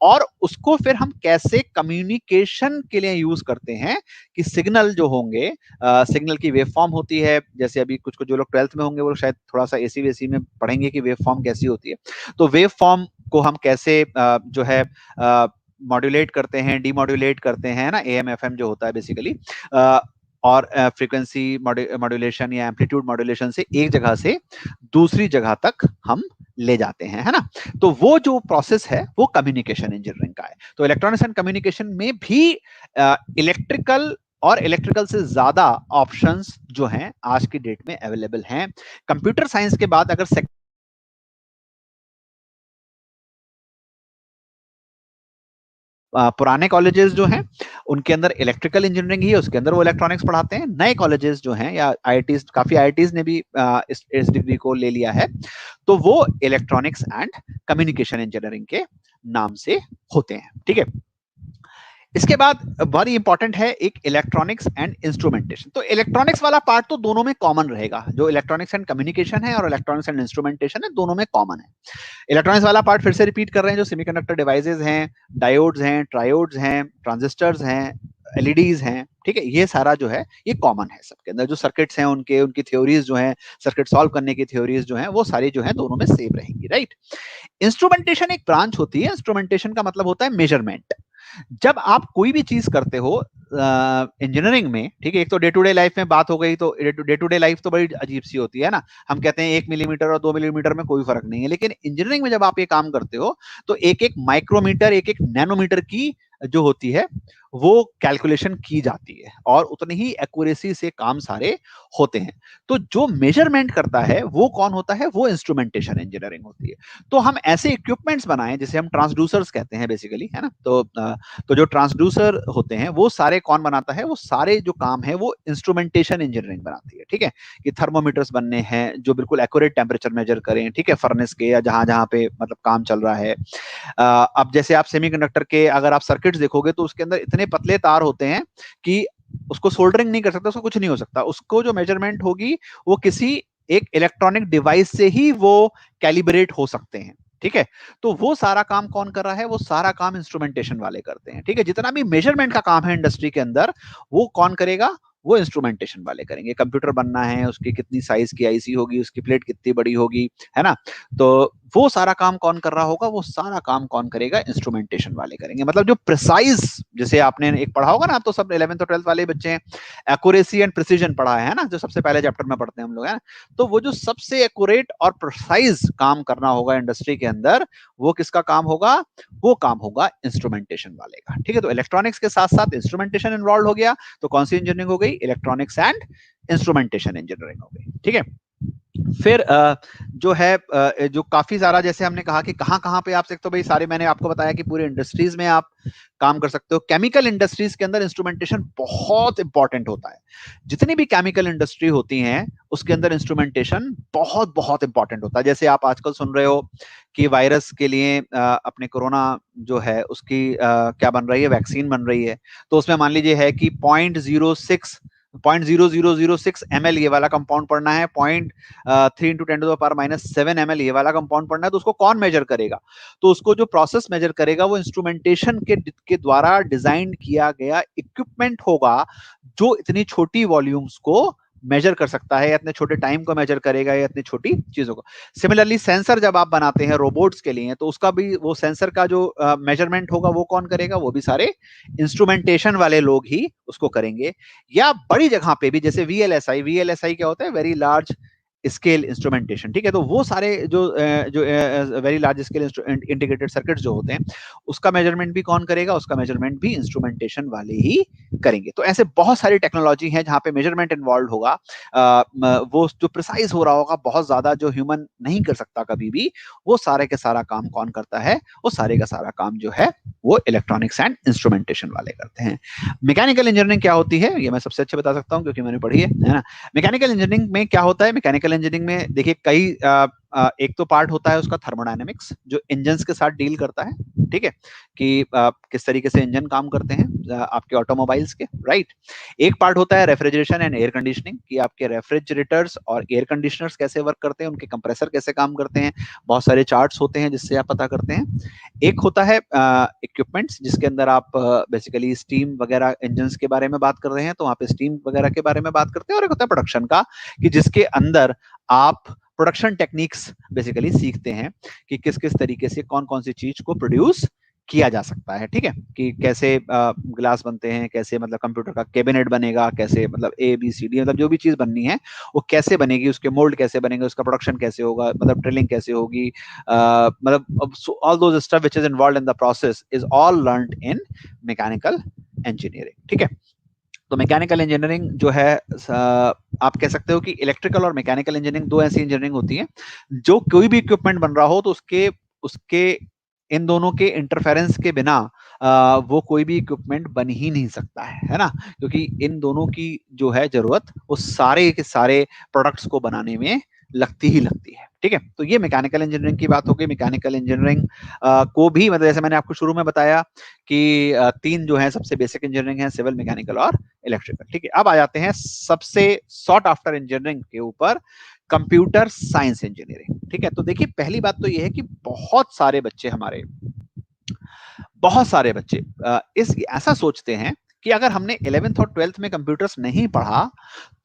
और उसको फिर हम कैसे कम्युनिकेशन के लिए यूज करते हैं, कि सिग्नल जो होंगे, सिग्नल की वेव फॉर्म होती है, जैसे अभी कुछ कुछ जो लोग 12th में होंगे वो शायद थोड़ा सा एसी वेसी में पढ़ेंगे कि वेव फॉर्म कैसी होती है। तो वेव फॉर्म को हम कैसे जो है मॉड्यूलेट करते हैं, डीमॉड्यूलेट करते हैं ना, एएम एफएम जो होता है बेसिकली, और फ्रीक्वेंसी मॉड्यूलेशन या एम्पलीट्यूड मॉड्यूलेशन से एक जगह से दूसरी जगह तक हम ले जाते हैं, है ना। तो वो जो प्रोसेस है वो कम्युनिकेशन इंजीनियरिंग का है। तो इलेक्ट्रॉनिक्स एंड कम्युनिकेशन में भी इलेक्ट्रिकल और इलेक्ट्रिकल से ज्यादा ऑप्शंस जो हैं आज की डेट में अवेलेबल हैं। कंप्यूटर साइंस के बाद अगर पुराने कॉलेजेस जो हैं उनके अंदर इलेक्ट्रिकल इंजीनियरिंग ही है, उसके अंदर वो इलेक्ट्रॉनिक्स पढ़ाते हैं। नए कॉलेजेस जो हैं या आईआईटीज, काफी आईआईटीज ने भी इस डिग्री को ले लिया है, तो वो इलेक्ट्रॉनिक्स एंड कम्युनिकेशन इंजीनियरिंग के नाम से होते हैं। ठीक है, इसके बाद वेरी इंपॉर्टेंट है एक इलेक्ट्रॉनिक्स एंड इंस्ट्रूमेंटेशन। तो इलेक्ट्रॉनिक्स वाला पार्ट तो दोनों में कॉमन रहेगा, जो इलेक्ट्रॉनिक्स एंड कम्युनिकेशन है और इलेक्ट्रॉनिक्स एंड इंस्ट्रूमेंटेशन है, दोनों में कॉमन है। इलेक्ट्रॉनिक्स वाला पार्ट फिर से रिपीट कर रहे हैं, जो सेमीकंडक्टर डिवाइसेस हैं, डायोड्स हैं, ट्रायोड्स हैं, ट्रांजिस्टर्स हैं, एलईडीज हैं। ठीक है, ये सारा जो है ये कॉमन है सबके अंदर। जो सर्किट्स हैं उनके, उनकी थ्योरीज जो हैं, सर्किट सॉल्व करने की थ्योरीज जो हैं, वो सारी जो है दोनों में सेम रहेंगी। राइट, इंस्ट्रूमेंटेशन एक ब्रांच होती है। इंस्ट्रूमेंटेशन का मतलब होता है मेजरमेंट। जब आप कोई भी चीज करते हो इंजीनियरिंग में, ठीक है, एक तो डे टू डे लाइफ में बात हो गई, तो डे टू डे लाइफ तो बड़ी अजीब सी होती है ना। हम कहते हैं 1 मिलीमीटर और 2 मिलीमीटर में कोई फर्क नहीं है, लेकिन इंजीनियरिंग में जब आप ये काम करते हो, तो एक एक माइक्रोमीटर, एक एक नैनोमीटर की जो होती है वो कैलकुलेशन की जाती है और उतनी ही एक्यूरेसी से काम सारे होते हैं। तो जो मेजरमेंट करता है वो कौन होता है, वो इंस्ट्रूमेंटेशन इंजीनियरिंग होती है। तो हम ऐसे इक्विपमेंट्स बनाएं जिसे हम ट्रांसड्यूसर्स कहते हैं बेसिकली, है ना। तो जो ट्रांसड्यूसर होते हैं वो सारे कौन बनाता है, वो सारे जो काम है वो इंस्ट्रूमेंटेशन इंजीनियरिंग बनाती है। ठीक है, कि थर्मोमीटर्स बनने हैं जो बिल्कुल एक्यूरेट टेम्परेचर मेजर करें, ठीक है, फर्नेस के या जहां जहां पे मतलब काम चल रहा है। अब जैसे आप सेमीकंडक्टर के अगर आप सर्किट्स देखोगे तो उसके अंदर इतने पतले तार होते हैं कि उसको सोल्डरिंग नहीं कर सकता, उसको कुछ नहीं हो सकता। उसको जो मेजरमेंट होगी वो किसी एक इलेक्ट्रॉनिक डिवाइस से ही वो कैलिब्रेट हो सकते हैं। ठीक है, तो वो सारा काम कौन कर रहा है, वो सारा काम इंस्ट्रूमेंटेशन वाले करते हैं। ठीक है, जितना भी मेजरमेंट का काम है इंडस्ट्री के अंदर वो कौन करेगा, वो इंस्ट्रूमेंटेशन वाले करेंगे। कंप्यूटर बनना है, उसकी कितनी साइज की आईसी होगी, उसकी प्लेट कितनी बड़ी होगी, है ना। तो वो सारा काम कौन कर रहा होगा, वो सारा काम कौन करेगा, इंस्ट्रूमेंटेशन वाले करेंगे। मतलब जो प्रिसाइज, जैसे आपने एक पढ़ा होगा ना, आप तो सब 11th और 12th वाले बच्चे हैं, एक्यूरेसी एंड प्रिसीजन पढ़ा है ना, जो सबसे पहले चैप्टर में पढ़ते हैं हम लोग, है ना। तो वो जो सबसे एक्यूरेट और प्रिसाइज काम करना होगा इंडस्ट्री के अंदर, वो किसका काम होगा, वो काम होगा इंस्ट्रूमेंटेशन वाले का। ठीक है, तो इलेक्ट्रॉनिक्स के साथ साथ इंस्ट्रूमेंटेशन इन्वॉल्व हो गया, तो कौन सी इंजीनियरिंग हो गई, इलेक्ट्रॉनिक्स एंड इंस्ट्रूमेंटेशन इंजीनियरिंग हो गई। ठीक है, फिर जो है जो काफी सारा, जैसे हमने कहा कि कहां कहां पे आप सकते हो, भाई सारे मैंने आपको बताया कि पूरे इंडस्ट्रीज में आप काम कर सकते हो। केमिकल इंडस्ट्रीज के अंदर इंस्ट्रूमेंटेशन बहुत इंपॉर्टेंट होता है। जितनी भी केमिकल इंडस्ट्री होती हैं उसके अंदर इंस्ट्रूमेंटेशन बहुत बहुत इंपॉर्टेंट होता है। जैसे आप आजकल सुन रहे हो कि वायरस के लिए अपने कोरोना जो है उसकी क्या बन रही है, वैक्सीन बन रही है। तो उसमें मान लीजिए है कि 0.0006 ml ये वाला कंपाउंड पढ़ना है, 3 इंटू 10⁻⁷ ml ये वाला कंपाउंड पढ़ना है। तो उसको कौन मेजर करेगा, तो उसको जो प्रोसेस मेजर करेगा वो इंस्ट्रूमेंटेशन के द्वारा डिजाइन किया गया इक्विपमेंट होगा, जो इतनी छोटी वॉल्यूम्स को मेजर कर सकता है, या इतने छोटे टाइम को मेजर करेगा, या इतनी छोटी चीजों को। सिमिलरली सेंसर जब आप बनाते हैं रोबोट्स के लिए, तो उसका भी वो सेंसर का जो मेजरमेंट होगा वो कौन करेगा, वो भी सारे इंस्ट्रूमेंटेशन वाले लोग ही उसको करेंगे। या बड़ी जगह पे भी, जैसे वीएलएसआई क्या होता है, वेरी लार्ज स्केल इंस्ट्रूमेंटेशन। ठीक है, तो वो सारे जो very large scale integrated circuits जो होते हैं, उसका मेजरमेंट भी कौन करेगा, उसका मेजरमेंट भी इंस्ट्रूमेंटेशन वाले ही करेंगे। तो ऐसे बहुत सारी टेक्नोलॉजी है जहां पे मेजरमेंट इन्वॉल्व होगा, वो जो प्रिसाइज हो रहा होगा बहुत ज्यादा, जो ह्यूमन नहीं कर सकता कभी भी, वो सारे के सारा काम कौन करता है, वो सारे का सारा काम जो है वो इलेक्ट्रॉनिक्स एंड इंस्ट्रूमेंटेशन वाले करते हैं। मैकेनिकल इंजीनियरिंग क्या होती है, ये मैं सबसे अच्छे बता सकता हूँ क्योंकि मैंने पढ़ी है ना। मैकेनिकल इंजीनियरिंग में क्या होता है, मैकेनिकल इंजीनियरिंग में देखिए कई एक तो पार्ट होता है उसका थर्मोडायनेमिक्स, जो इंजन्स के साथ डील करता है। ठीक है, कि किस तरीके से इंजन काम करते हैं आपके ऑटोमोबाइल्स के, राइट। एक पार्ट होता है रेफ्रिजरेशन एंड एयर कंडीशनिंग, कि आपके रेफ्रिजरेटर्स और एयर कंडीशनर्स कैसे वर्क करते हैं, उनके कंप्रेसर कैसे काम करते हैं, बहुत सारे चार्ट्स होते हैं जिससे आप पता करते हैं। एक होता है इक्विपमेंट्स, जिसके अंदर आप बेसिकली स्टीम वगैरह इंजन के बारे में बात कर रहे हैं, तो वहां पे स्टीम वगैरह के बारे में बात करते हैं। और एक होता है प्रोडक्शन का, कि जिसके अंदर आप प्रोडक्शन टेक्निक्स बेसिकली सीखते हैं, कि किस किस तरीके से कौन कौन सी चीज को प्रोड्यूस किया जा सकता है। ठीक है, कि कैसे ग्लास बनते हैं, कैसे मतलब कंप्यूटर का कैबिनेट बनेगा, कैसे मतलब ABCD मतलब जो भी चीज बननी है वो कैसे बनेगी, उसके मोल्ड कैसे बनेंगे, उसका प्रोडक्शन कैसे होगा, मतलब ड्रिलिंग कैसे होगी, मतलब all those stuff which is involved in the process is all learned in mechanical engineering. ठीक है, तो मैकेनिकल इंजीनियरिंग जो है आप कह सकते हो कि इलेक्ट्रिकल और मैकेनिकल इंजीनियरिंग दो ऐसी इंजीनियरिंग होती है, जो कोई भी इक्विपमेंट बन रहा हो तो उसके उसके इन दोनों के इंटरफेरेंस के बिना वो कोई भी इक्विपमेंट बन ही नहीं सकता है ना। क्योंकि इन दोनों की जो है जरूरत वो सारे के सारे प्रोडक्ट्स को बनाने में लगती ही लगती है। ठीक है, तो ये मैकेनिकल इंजीनियरिंग की बात हो गई। मैकेनिकल इंजीनियरिंग को भी मतलब जैसे मैंने आपको शुरू में बताया कि तीन जो है सबसे बेसिक इंजीनियरिंग है, सिविल, मैकेनिकल और इलेक्ट्रिकल। ठीक है, अब आ जाते हैं सबसे सॉट आफ्टर इंजीनियरिंग के ऊपर, कंप्यूटर साइंस इंजीनियरिंग। ठीक है, तो देखिए पहली बात तो ये है कि बहुत सारे बच्चे इस ऐसा सोचते हैं कि अगर हमने 11th और 12th में कंप्यूटर्स नहीं पढ़ा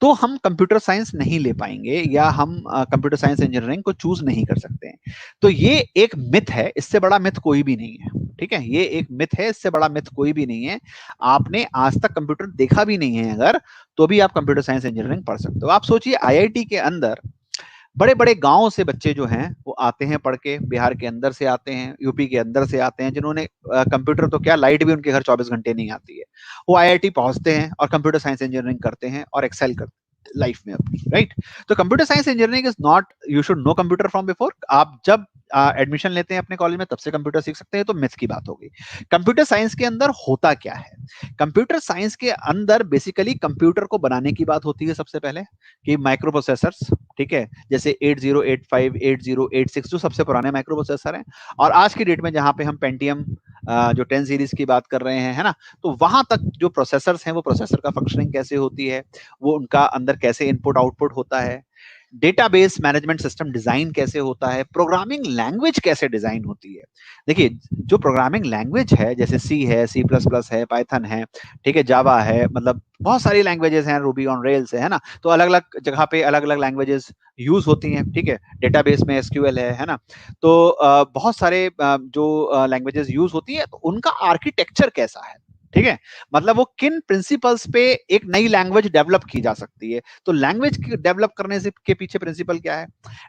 तो हम कंप्यूटर साइंस नहीं ले पाएंगे, या हम कंप्यूटर साइंस इंजीनियरिंग को चूज नहीं कर सकते हैं। तो ये एक मिथ है, इससे बड़ा मिथ कोई भी नहीं है। ठीक है, ये एक मिथ है, इससे बड़ा मिथ कोई भी नहीं है। आपने आज तक कंप्यूटर देखा भी नहीं है अगर, तो भी आप कंप्यूटर साइंस इंजीनियरिंग पढ़ सकते हो। आप सोचिए IIT के अंदर बड़े बड़े गांव से बच्चे जो हैं वो आते हैं पढ़ के, बिहार के अंदर से आते हैं, यूपी के अंदर से आते हैं, जिन्होंने कंप्यूटर तो क्या, लाइट भी उनके घर 24 घंटे नहीं आती है, वो आईआईटी पहुंचते हैं और कंप्यूटर साइंस इंजीनियरिंग करते हैं और एक्सेल करते हैं लाइफ में अपनी, राइट। तो computer science engineering is not, you should know computer from before. आप जब एडमिशन लेते हैं अपने कॉलेज में तब से कंप्यूटर सीख सकते हैं, तो मिथ की बात होगी। कंप्यूटर साइंस के अंदर होता क्या है? कंप्यूटर साइंस के अंदर बेसिकली कंप्यूटर को बनाने की बात होती है सबसे पहले, कि माइक्रो प्रोसेसर्स, ठीक है, जैसे 8085, 8086 जो सबसे पुराने माइक्रो प्रोसेसर हैं, और आज की डेट में जहां पे हम पेंटियम जो 10 सीरीज की बात कर रहे हैं, है ना, तो वहां तक जो प्रोसेसर्स हैं, वो प्रोसेसर का फंक्शनिंग कैसे होती है, वो उनका अंदर कैसे इनपुट आउटपुट होता है, डेटाबेस मैनेजमेंट सिस्टम डिजाइन कैसे होता है, प्रोग्रामिंग लैंग्वेज कैसे डिजाइन होती है। देखिए, जो प्रोग्रामिंग लैंग्वेज है, जैसे सी है, सी प्लस प्लस है, पाइथन है, ठीक है, जावा है, मतलब बहुत सारी लैंग्वेजेस हैं, रूबी ऑन रेल्स है ना, तो अलग अलग जगह पे अलग अलग लैंग्वेजेस यूज होती हैं, ठीक है, डेटाबेस में एसक्यूएल है ना, तो बहुत सारे जो लैंग्वेजेस यूज होती है, तो उनका आर्किटेक्चर कैसा है, ठीक है, मतलब वो किन प्रिंसिपल्स पे एक नई लैंग्वेज डेवलप की जा सकती है। तो लैंग्वेज डेवलप करने से के पीछे प्रिंसिपल क्या है,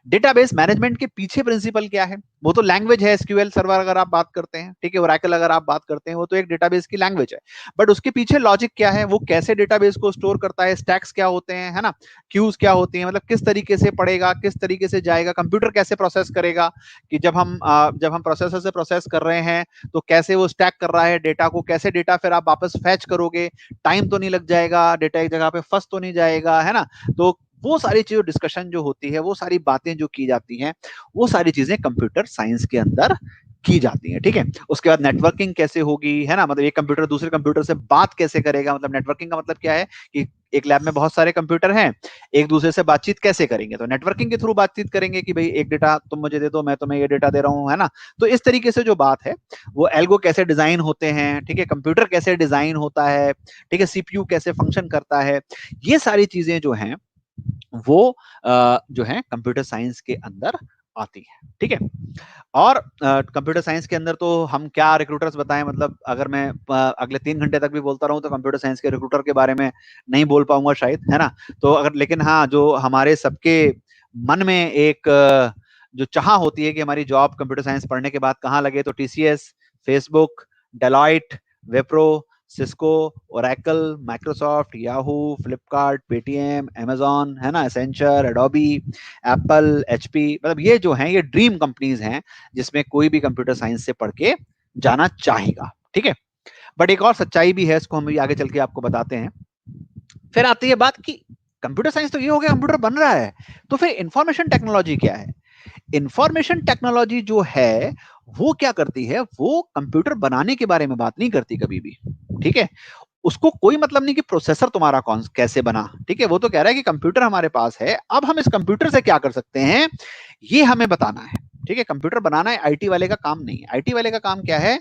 डेटाबेस मैनेजमेंट के पीछे प्रिंसिपल क्या है, वो तो लैंग्वेज है, एसक्यूएल सर्वर अगर आप बात करते हैं, ठीक है, ओरेकल अगर आप बात करते हैं, वो तो एक डेटाबेस की लैंग्वेज है, बट उसके पीछे लॉजिक क्या है, वो कैसे डेटाबेस को स्टोर करता है, स्टैक्स क्या होते हैं, है ना, क्यूज क्या होती हैं, मतलब किस तरीके से पढ़ेगा, किस तरीके से जाएगा, कंप्यूटर कैसे प्रोसेस करेगा, कि जब हम प्रोसेसर से प्रोसेस कर रहे हैं तो कैसे वो स्टैक कर रहा है डेटा को, कैसे डेटा फिर आप वापस फैच करोगे, टाइम तो नहीं लग जाएगा, डेटा एक जगह पे फंस तो नहीं जाएगा, है ना। तो वो सारी चीजों डिस्कशन जो होती है, वो सारी बातें जो की जाती हैं, वो सारी चीजें कंप्यूटर साइंस के अंदर की जाती है, ठीक है। उसके बाद नेटवर्किंग कैसे होगी, है ना, मतलब एक कंप्यूटर दूसरे कंप्यूटर से बात कैसे करेगा, मतलब नेटवर्किंग का मतलब क्या है कि एक लैब में बहुत सारे कंप्यूटर हैं, एक दूसरे से बातचीत कैसे करेंगे, तो नेटवर्किंग के थ्रू बातचीत करेंगे कि भाई एक डेटा तुम मुझे दे दो, मैं तुम्हें ये डेटा दे रहा हूँ, है ना। तो इस तरीके से जो बात है, वो एल्गो कैसे डिजाइन होते हैं, ठीक है, कंप्यूटर कैसे डिजाइन होता है, ठीक है, सीपीयू कैसे फंक्शन करता है, ये सारी चीजें जो हैं वो जो है कंप्यूटर साइंस के अंदर आती है, ठीक है। और कंप्यूटर साइंस के अंदर तो हम क्या रिक्रूटर्स बताएं, मतलब अगर मैं अगले 3 घंटे तक भी बोलता रहूं तो कंप्यूटर साइंस के रिक्रूटर के बारे में नहीं बोल पाऊंगा शायद, है ना। तो अगर, लेकिन हाँ, जो हमारे सबके मन में एक जो चाह होती है कि हमारी जॉब कंप्यूटर साइंस पढ़ने के बाद कहाँ लगे, तो TCS, Facebook, Deloitte, Wipro, Cisco, Oracle, Microsoft, Yahoo, Flipkart, Paytm, Amazon, है ना, एसेंचर, एडोबी, एप्पल, एचपी, मतलब ये जो हैं, ये ड्रीम कंपनीज हैं जिसमें कोई भी कंप्यूटर साइंस से पढ़ के जाना चाहेगा, ठीक है। बट एक और सच्चाई भी है, इसको हम भी आगे चल के आपको बताते हैं। फिर आती है बात कि कंप्यूटर साइंस तो ये हो गया, कंप्यूटर बन रहा है, तो फिर इंफॉर्मेशन टेक्नोलॉजी क्या है। इंफॉर्मेशन टेक्नोलॉजी जो है वो क्या करती है, वो कंप्यूटर बनाने के बारे में बात नहीं करती कभी भी, ठीक है। उसको कोई मतलब नहीं कि प्रोसेसर तुम्हारा कौन कैसे बना, ठीक है, वो तो कह रहा है कि कंप्यूटर हमारे पास है, अब हम इस कंप्यूटर से क्या कर सकते हैं, ये हमें बताना है, ठीक है। कंप्यूटर बनाना है आईटी वाले का काम नहीं है। आईटी वाले का काम क्या है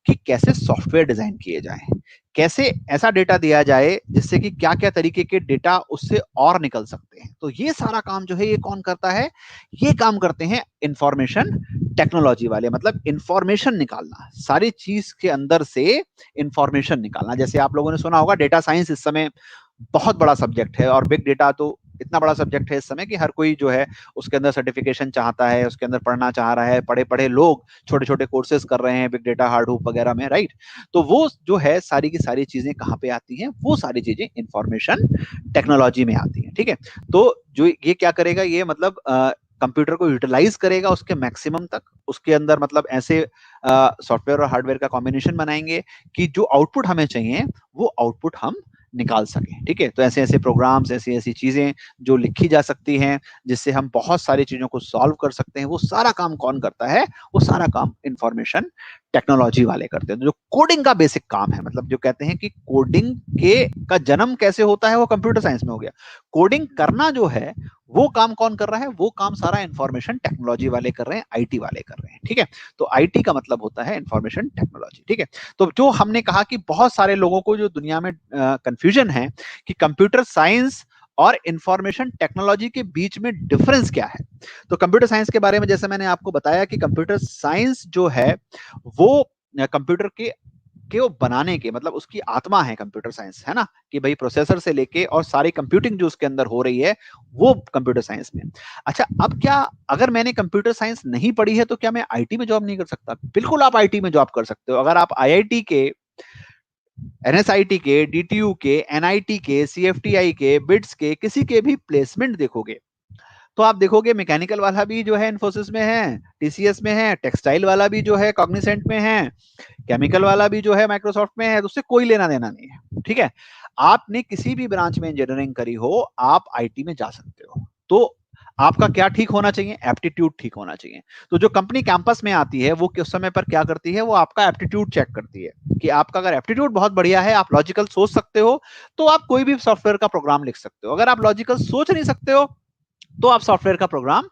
कि कैसे सॉफ्टवेयर डिजाइन किए जाए, कैसे ऐसा डेटा दिया जाए जिससे कि क्या क्या तरीके के डेटा उससे और निकल सकते हैं। तो ये सारा काम जो है, ये कौन करता है, ये काम करते हैं इंफॉर्मेशन टेक्नोलॉजी वाले, मतलब इंफॉर्मेशन निकालना, सारी चीज के अंदर से इंफॉर्मेशन निकालना। जैसे आप लोगों ने सुना होगा डेटा साइंस इस समय बहुत बड़ा सब्जेक्ट है, और बिग डेटा तो इतना बड़ा सब्जेक्ट है इस समय कि हर कोई जो है उसके अंदर सर्टिफिकेशन चाहता है, उसके अंदर पढ़ना चाह रहा है, पढ़े पढ़े लोग छोटे छोटे कोर्सेज कर रहे हैं बिग डेटा, हार्डहूप वगैरह में, राइट। तो वो जो है सारी की सारी चीजें कहाँ पे आती हैं, वो सारी चीजें इंफॉर्मेशन टेक्नोलॉजी में आती हैं, ठीक है। तो जो ये क्या करेगा, ये मतलब कंप्यूटर को यूटिलाइज करेगा उसके मैक्सिमम तक, उसके अंदर मतलब ऐसे सॉफ्टवेयर और हार्डवेयर का कॉम्बिनेशन बनाएंगे कि जो आउटपुट हमें चाहिए वो आउटपुट हम निकाल सकें, ठीक है। तो ऐसे ऐसे प्रोग्राम्स, ऐसी ऐसी चीजें जो लिखी जा सकती हैं जिससे हम बहुत सारी चीजों को सॉल्व कर सकते हैं, वो सारा काम कौन करता है, वो सारा काम इंफॉर्मेशन टेक्नोलॉजी वाले करते हैं। तो जो कोडिंग का बेसिक काम है, मतलब जो कहते हैं कि कोडिंग के का जन्म कैसे होता है, वो कंप्यूटर साइंस में हो गया। कोडिंग करना जो है वो काम कौन कर रहा है, वो काम सारा इंफॉर्मेशन टेक्नोलॉजी वाले कर रहे हैं, आईटी वाले कर रहे हैं, ठीक है। तो आईटी का मतलब होता है इंफॉर्मेशन टेक्नोलॉजी, ठीक है। तो जो हमने कहा कि बहुत सारे लोगों को जो दुनिया में कंफ्यूजन है कि कंप्यूटर साइंस और इंफॉर्मेशन टेक्नोलॉजी के बीच में डिफरेंस क्या है। तो कंप्यूटर साइंस के बारे में जैसे मैंने आपको बताया कि कंप्यूटर साइंस जो है वो कंप्यूटर के के वो बनाने के, मतलब उसकी आत्मा है कंप्यूटर साइंस, है ना, कि भाई प्रोसेसर से लेके और सारी कंप्यूटिंग जो उसके अंदर हो रही है वो कंप्यूटर साइंस में। अच्छा, अब क्या, अगर मैंने कंप्यूटर साइंस नहीं पढ़ी है तो क्या मैं आईटी में जॉब नहीं कर सकता? बिल्कुल आप आईटी में जॉब कर सकते हो। अगर आप आईआईटी के, एनएसआईटी के, डीटीयू के, एनआईटी के, सीएफटीआई के, बिट्स के किसी के भी प्लेसमेंट देखोगे तो आप देखोगे मैकेनिकल वाला भी जो है इन्फोसिस में है, टीसीएस में है, टेक्सटाइल वाला भी जो है कॉग्निसेंट में है, केमिकल वाला भी जो है माइक्रोसॉफ्ट में है, तो उससे कोई लेना देना नहीं है। ठीक है, आपने किसी भी ब्रांच में इंजीनियरिंग करी हो, आप आईटी में जा सकते हो। तो आपका क्या ठीक होना चाहिए? एप्टीट्यूड ठीक होना चाहिए। तो जो कंपनी कैंपस में आती है वो किस समय पर क्या करती है, वो आपका एप्टीट्यूड चेक करती है कि आपका अगर एप्टीट्यूड बहुत बढ़िया है, आप लॉजिकल सोच सकते हो, तो आप कोई भी सॉफ्टवेयर का प्रोग्राम लिख सकते हो। अगर आप लॉजिकल सोच नहीं सकते हो तो आप सॉफ्टवेयर का प्रोग्राम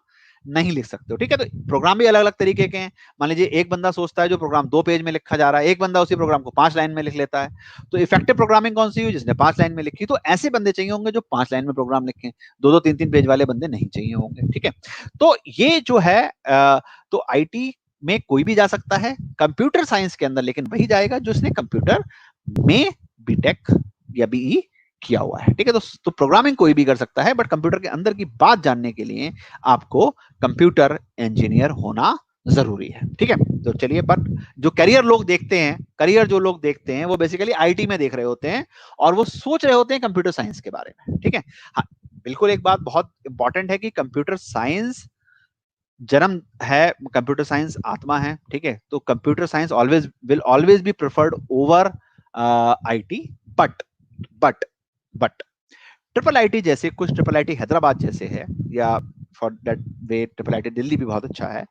नहीं लिख सकते हो। ठीक है, तो प्रोग्राम भी अलग अलग तरीके के हैं। मान लीजिए एक बंदा सोचता है जो प्रोग्राम 2 पेज में लिखा जा रहा है, एक बंदा उसी प्रोग्राम को 5 लाइन में लिख लेता है। तो इफेक्टिव प्रोग्रामिंग कौन सी हुई? जिसने 5 लाइन में लिखी। तो ऐसे बंदे चाहिए होंगे जो 5 लाइन में प्रोग्राम लिखें, 2-2, 3-3 पेज वाले बंदे नहीं चाहिए होंगे। ठीक है, तो ये जो है तो आईटी में कोई भी जा सकता है कंप्यूटर साइंस के अंदर, लेकिन वही जाएगा जो उसने कंप्यूटर में बीटेक या बीई किया हुआ है। ठीक है, तो प्रोग्रामिंग कोई भी कर सकता है, बट कंप्यूटर के अंदर की बात जानने के लिए आपको कंप्यूटर इंजीनियर होना जरूरी है। ठीक है, तो चलिए, बट जो करियर लोग देखते हैं, करियर जो लोग देखते हैं वो बेसिकली आईटी में देख रहे होते हैं और वो सोच रहे होते हैं कंप्यूटर साइंस के बारे में। ठीक है, हाँ, बिल्कुल एक बात बहुत इंपॉर्टेंट है कि कंप्यूटर साइंस जन्म है, कंप्यूटर साइंस आत्मा है। ठीक है, तो computer science always will always be preferred over IT. But but but triple IT जैसे, कुछ ट्रिपल आईटी हैदराबाद जैसे है, या for that way triple IT Delhi भी बहुत अच्छा है,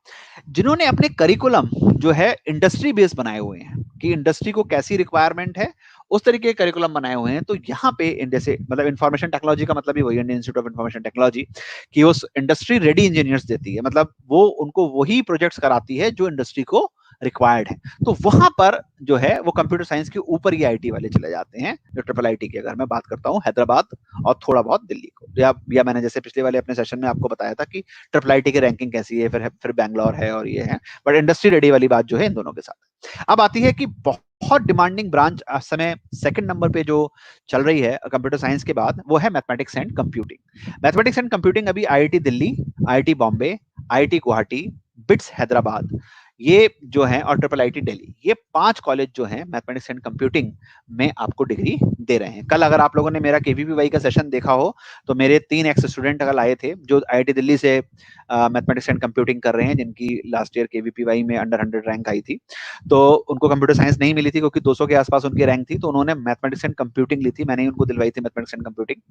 जिन्होंने अपने करिकुलम जो है इंडस्ट्री बेस्ड बनाए हुए हैं कि इंडस्ट्री को कैसी रिक्वायरमेंट है उस तरीके के करिकुलम बनाए हुए हैं। तो यहाँ पे जैसे मतलब इंफॉर्मेशन टेक्नोलॉजी का मतलब ही वही, Indian institute of information technology, कि वो इंडस्ट्री रेडी इंजीनियर्स देती है, मतलब वो उनको वही प्रोजेक्ट्स कराती है जो इंडस्ट्री को रिक्वायर्ड है। तो वहां पर जो है वो कंप्यूटर साइंस के ऊपर ही आईटी वाले चले जाते हैं, जो ट्रिपल आईटी की अगर मैं बात करता हूँ हैदराबाद और थोड़ा बहुत दिल्ली को, या मैंने जैसे पिछले वाले अपने सेशन में आपको बताया था कि ट्रिपल आईटी की रैंकिंग कैसी है, फिर बैंगलोर है और ये है, बट इंडस्ट्री रेडी वाली बात जो है इन दोनों के साथ। अब आती है कि बहुत डिमांडिंग ब्रांच इस समय सेकंड नंबर पे जो चल रही है कंप्यूटर साइंस के बाद, वो है mathematics and computing. Mathematics and computing अभी IIT Delhi, IIT Bombay, IIT Guwahati, BITS Hyderabad, ये जो है, और ट्रिपल आईटी दिल्ली, ये 5 कॉलेज जो हैं मैथमेटिक्स एंड कंप्यूटिंग में आपको डिग्री दे रहे हैं। कल अगर आप लोगों ने मेरा केवीपीवाई का सेशन देखा हो तो मेरे 3 एक्स स्टूडेंट कल आए थे जो आईआईटी दिल्ली से मैथमेटिक्स एंड कंप्यूटिंग कर रहे हैं, जिनकी लास्ट ईयर केवीपीवाई में अंडर 100 रैंक आई थी। तो उनको कंप्यूटर साइंस नहीं मिली थी क्योंकि 200 के आसपास उनकी रैंक थी, तो उन्होंने मैथमेटिक्स एंड कंप्यूटिंग ली थी, मैंने ही उनको दिलवाई थी मैथमेटिक्स एंड कंप्यूटिंग।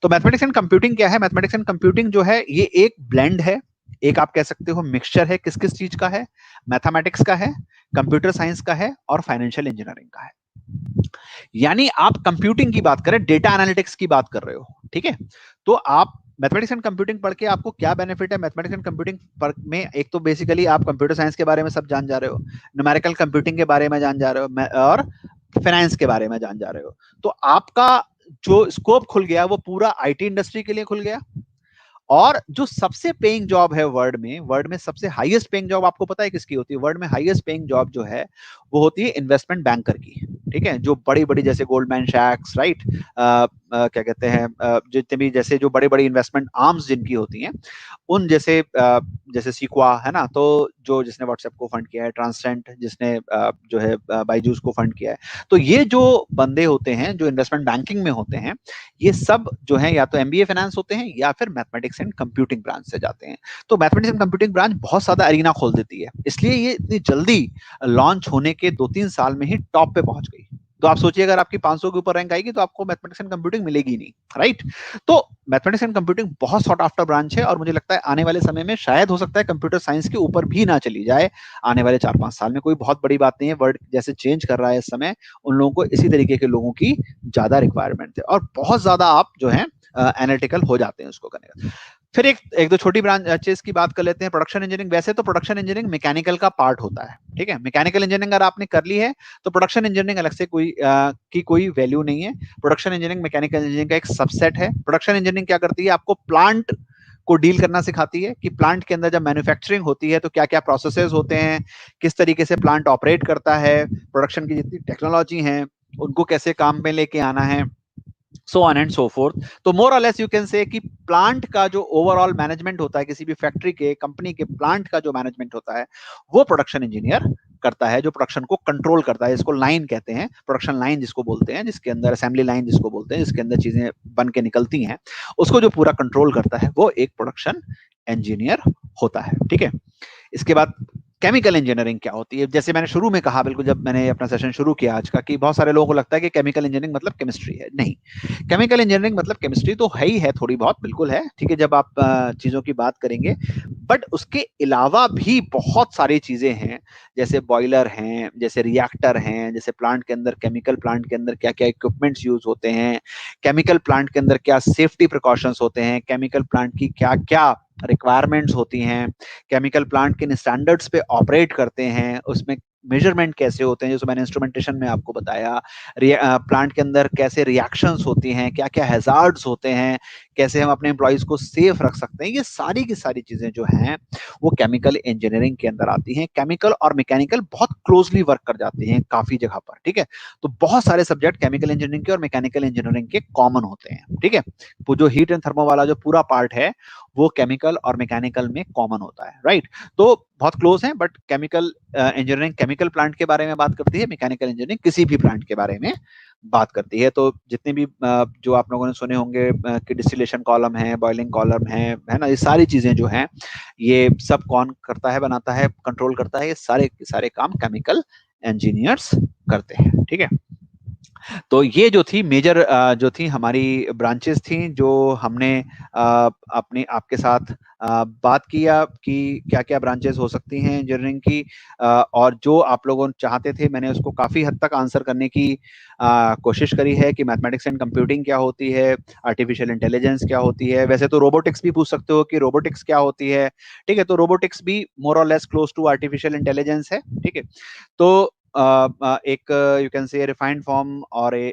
तो मैथमेटिक्स एंड कंप्यूटिंग क्या है? मैथमेटिक्स एंड कंप्यूटिंग जो है ये एक ब्लेंड है, एक आप कह सकते हो मिक्सचर है। किस किस चीज का है? मैथमेटिक्स का है, कंप्यूटर साइंस का है और फाइनेंशियल इंजीनियरिंग का है। यानी आप कंप्यूटिंग की बात करें, डेटा एनालिटिक्स की बात कर रहे हो। ठीक है, तो आप मैथमेटिक्स एंड कंप्यूटिंग पढ़ के आपको क्या बेनिफिट है? मैथमेटिक्स एंड कंप्यूटिंग में एक तो बेसिकली आप कंप्यूटर साइंस के बारे में सब जान जा रहे हो, न्यूमेरिकल कंप्यूटिंग के बारे में जान जा रहे हो, और फाइनेंस के बारे में जान जा रहे हो। तो आपका जो स्कोप खुल गया वो पूरा आईटी इंडस्ट्री के लिए खुल गया। और जो सबसे पेइंग जॉब है वर्ल्ड में सबसे हाईएस्ट पेइंग जॉब आपको पता है किसकी होती है? वर्ल्ड में हाईएस्ट पेइंग जॉब जो है वो होती है इन्वेस्टमेंट बैंकर की। ठीक है, जो बड़ी बड़ी जैसे गोल्डमैन सैक्स, राइट, क्या कहते हैं, जितने भी जैसे जो बड़े बड़े इन्वेस्टमेंट आर्म्स जिनकी होती हैं, उन जैसे जैसे सीक्वा है ना, तो जो जिसने व्हाट्सएप को फंड किया है, ट्रांसेंट जिसने जो है बायजूस को फंड किया है, तो ये जो बंदे होते हैं जो इन्वेस्टमेंट बैंकिंग में होते हैं, ये सब जो है या तो एमबीए फाइनेंस होते हैं या फिर मैथमेटिक्स एंड कंप्यूटिंग ब्रांच से जाते हैं। तो मैथमेटिक्स एंड कंप्यूटिंग ब्रांच बहुत ज्यादा अरीना खोल देती है, इसलिए ये इतनी जल्दी लॉन्च होने के 2-3 साल में ही टॉप पे पहुंच गई। तो आप सोचिए अगर आपकी 500 के ऊपर रैंक आएगी तो आपको मैथमेटिक्स एंड कंप्यूटिंग मिलेगी नहीं, राइट। तो मैथमेटिक्स एंड कंप्यूटिंग बहुत सॉट आफ्टर ब्रांच है और मुझे लगता है आने वाले समय में शायद हो सकता है कंप्यूटर साइंस के ऊपर भी ना चली जाए आने वाले 4-5 साल में। कोई बहुत बड़ी बात नहीं है, वर्ल्ड जैसे चेंज कर रहा है इस समय, उन लोगों को इसी तरीके के लोगों की ज्यादा रिक्वायरमेंट है और बहुत ज्यादा आप जो है एनालिटिकल हो जाते हैं उसको करने का। फिर एक दो छोटी ब्रांचेस की बात कर लेते हैं। प्रोडक्शन इंजीनियरिंग, वैसे तो प्रोडक्शन इंजीनियरिंग मैकेनिकल का पार्ट होता है। ठीक है, मैकेनिकल इंजीनियरिंग अगर आपने कर ली है तो प्रोडक्शन इंजीनियरिंग अलग से की कोई वैल्यू नहीं है। प्रोडक्शन इंजीनियरिंग मैकेनिकल इंजीनियरिंग का एक सबसेट है। प्रोडक्शन इंजीनियरिंग क्या करती है? आपको प्लांट को डील करना सिखाती है कि प्लांट के अंदर जब मैन्युफैक्चरिंग होती है तो क्या क्या प्रोसेसेस होते हैं, किस तरीके से प्लांट ऑपरेट करता है, प्रोडक्शन की जितनी टेक्नोलॉजी है उनको कैसे काम में लेके आना है, so on and so fourth. तो मोर और लेस यू कैन से कि प्लांट का जो ओवरऑल मैनेजमेंट होता है, किसी भी फैक्ट्री के, कंपनी के प्लांट का जो मैनेजमेंट होता है, वो प्रोडक्शन इंजीनियर करता है, जो प्रोडक्शन को कंट्रोल करता है। इसको लाइन कहते हैं, प्रोडक्शन लाइन जिसको बोलते हैं, जिसके अंदर असेंबली लाइन जिसको बोलते हैं, जिसके अंदर चीजें बन के निकलती हैं, उसको जो पूरा कंट्रोल करता है वो एक प्रोडक्शन इंजीनियर होता है। ठीक है, इसके बाद केमिकल इंजीनियरिंग क्या होती है। जैसे मैंने शुरू में कहा, बिल्कुल जब मैंने अपना सेशन शुरू किया आज का, कि बहुत सारे लोगों को लगता है कि केमिकल इंजीनियरिंग मतलब केमिस्ट्री है। नहीं, केमिकल इंजीनियरिंग मतलब केमिस्ट्री तो है ही है, थोड़ी बहुत बिल्कुल है, ठीक है, जब आप चीजों की बात करेंगे, बट उसके अलावा भी बहुत सारी चीजें हैं, जैसे बॉयलर हैं, जैसे रिएक्टर हैं, जैसे प्लांट के अंदर, केमिकल प्लांट के अंदर क्या क्या इक्विपमेंट्स यूज होते हैं, केमिकल प्लांट के अंदर क्या सेफ्टी प्रिकॉशंस होते हैं, केमिकल प्लांट की क्या क्या रिक्वायरमेंट्स होती हैं, केमिकल प्लांट किन स्टैंडर्ड्स पे ऑपरेट करते हैं, उसमें मेजरमेंट कैसे होते हैं, जैसे मैंने इंस्ट्रूमेंटेशन में आपको बताया, प्लांट के अंदर कैसे रिएक्शंस होती हैं, क्या क्या हैजार्ड्स होते हैं, कैसे हम अपने एम्प्लॉइज को सेफ रख सकते हैं, ये सारी की सारी चीजें जो हैं वो केमिकल इंजीनियरिंग के अंदर आती हैं। केमिकल और मैकेनिकल बहुत क्लोजली वर्क कर जाते हैं काफी जगह पर। ठीक है, तो बहुत सारे सब्जेक्ट केमिकल इंजीनियरिंग के और मैकेनिकल इंजीनियरिंग के कॉमन होते हैं। ठीक है, वो जो हीट एंड थर्मो वाला जो पूरा पार्ट है वो केमिकल और मैकेनिकल में कॉमन होता है, राइट। तो बहुत क्लोज है, but chemical engineering chemical plant के बारे में बात करती है, मैकेनिकल इंजीनियरिंग किसी भी प्लांट के बारे में बात करती है। तो जितने भी जो आप लोगों ने सुने होंगे कि डिस्टिलेशन कॉलम है, बॉइलिंग कॉलम है ना, ये सारी चीजें जो हैं ये सब कौन करता है, बनाता है, कंट्रोल करता है, ये सारे के सारे काम केमिकल इंजीनियर्स करते हैं। ठीक है, तो ये जो थी मेजर जो थी हमारी ब्रांचेस थी, जो हमने अपने आपके साथ बात किया कि क्या क्या ब्रांचेस हो सकती हैं इंजीनियरिंग की, और जो आप लोगों चाहते थे मैंने उसको काफी हद तक आंसर करने की कोशिश करी है कि मैथमेटिक्स एंड कंप्यूटिंग क्या होती है, आर्टिफिशियल इंटेलिजेंस क्या होती है। वैसे तो रोबोटिक्स भी पूछ सकते हो कि रोबोटिक्स क्या होती है। ठीक है, तो रोबोटिक्स भी मोर और less close to artificial intelligence है। ठीक है, तो एक you can say a refined form or a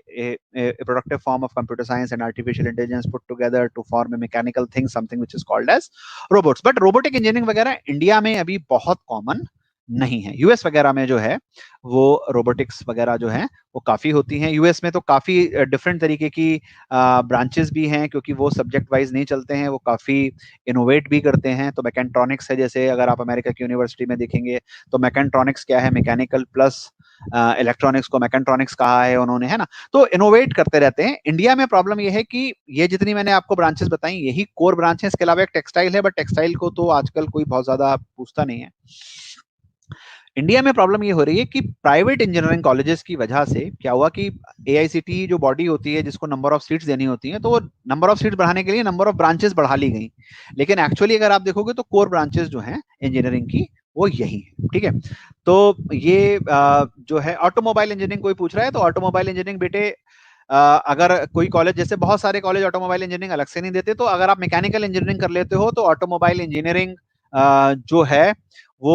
productive form of computer science and artificial intelligence put together to form a mechanical thing, something which is called as robots. But robotic engineering वगैरह India में अभी बहुत common नहीं है। US वगैरह में जो है वो रोबोटिक्स वगैरह जो है वो काफी होती हैं। यूएस में तो काफी डिफरेंट तरीके की ब्रांचेस भी हैं, क्योंकि वो सब्जेक्ट वाइज नहीं चलते हैं, वो काफी इनोवेट भी करते हैं। तो मैकेट्रॉनिक्स है, जैसे अगर आप अमेरिका की यूनिवर्सिटी में देखेंगे तो मैकेट्रॉनिक्स क्या है, मैकेनिकल प्लस इलेक्ट्रॉनिक्स को मैकेट्रॉनिक्स कहा है उन्होंने, है ना। तो इनोवेट करते रहते हैं। इंडिया में प्रॉब्लम ये है कि ये जितनी मैंने आपको ब्रांचेस बताई यही कोर ब्रांच है, इसके अलावा एक टेक्सटाइल है, बट टेक्सटाइल को तो आजकल कोई बहुत ज्यादा पूछता नहीं है। इंडिया में प्रॉब्लम ये हो रही है कि प्राइवेट इंजीनियरिंग कॉलेजेस की वजह से क्या हुआ कि एआईसीटी जो बॉडी होती है जिसको नंबर ऑफ सीट्स देनी होती है, तो वो नंबर ऑफ सीट्स बढ़ाने के लिए नंबर ऑफ ब्रांचेस बढ़ा ली गई, लेकिन एक्चुअली अगर आप देखोगे तो कोर ब्रांचेस जो हैं इंजीनियरिंग की वो यही है। ठीक है, तो ये जो है ऑटोमोबाइल इंजीनियरिंग कोई पूछ रहा है, तो ऑटोमोबाइल इंजीनियरिंग बेटे अगर कोई कॉलेज, जैसे बहुत सारे कॉलेज ऑटोमोबाइल इंजीनियरिंग अलग से नहीं देते, तो अगर आप मैकेनिकल इंजीनियरिंग कर लेते हो तो ऑटोमोबाइल इंजीनियरिंग जो है वो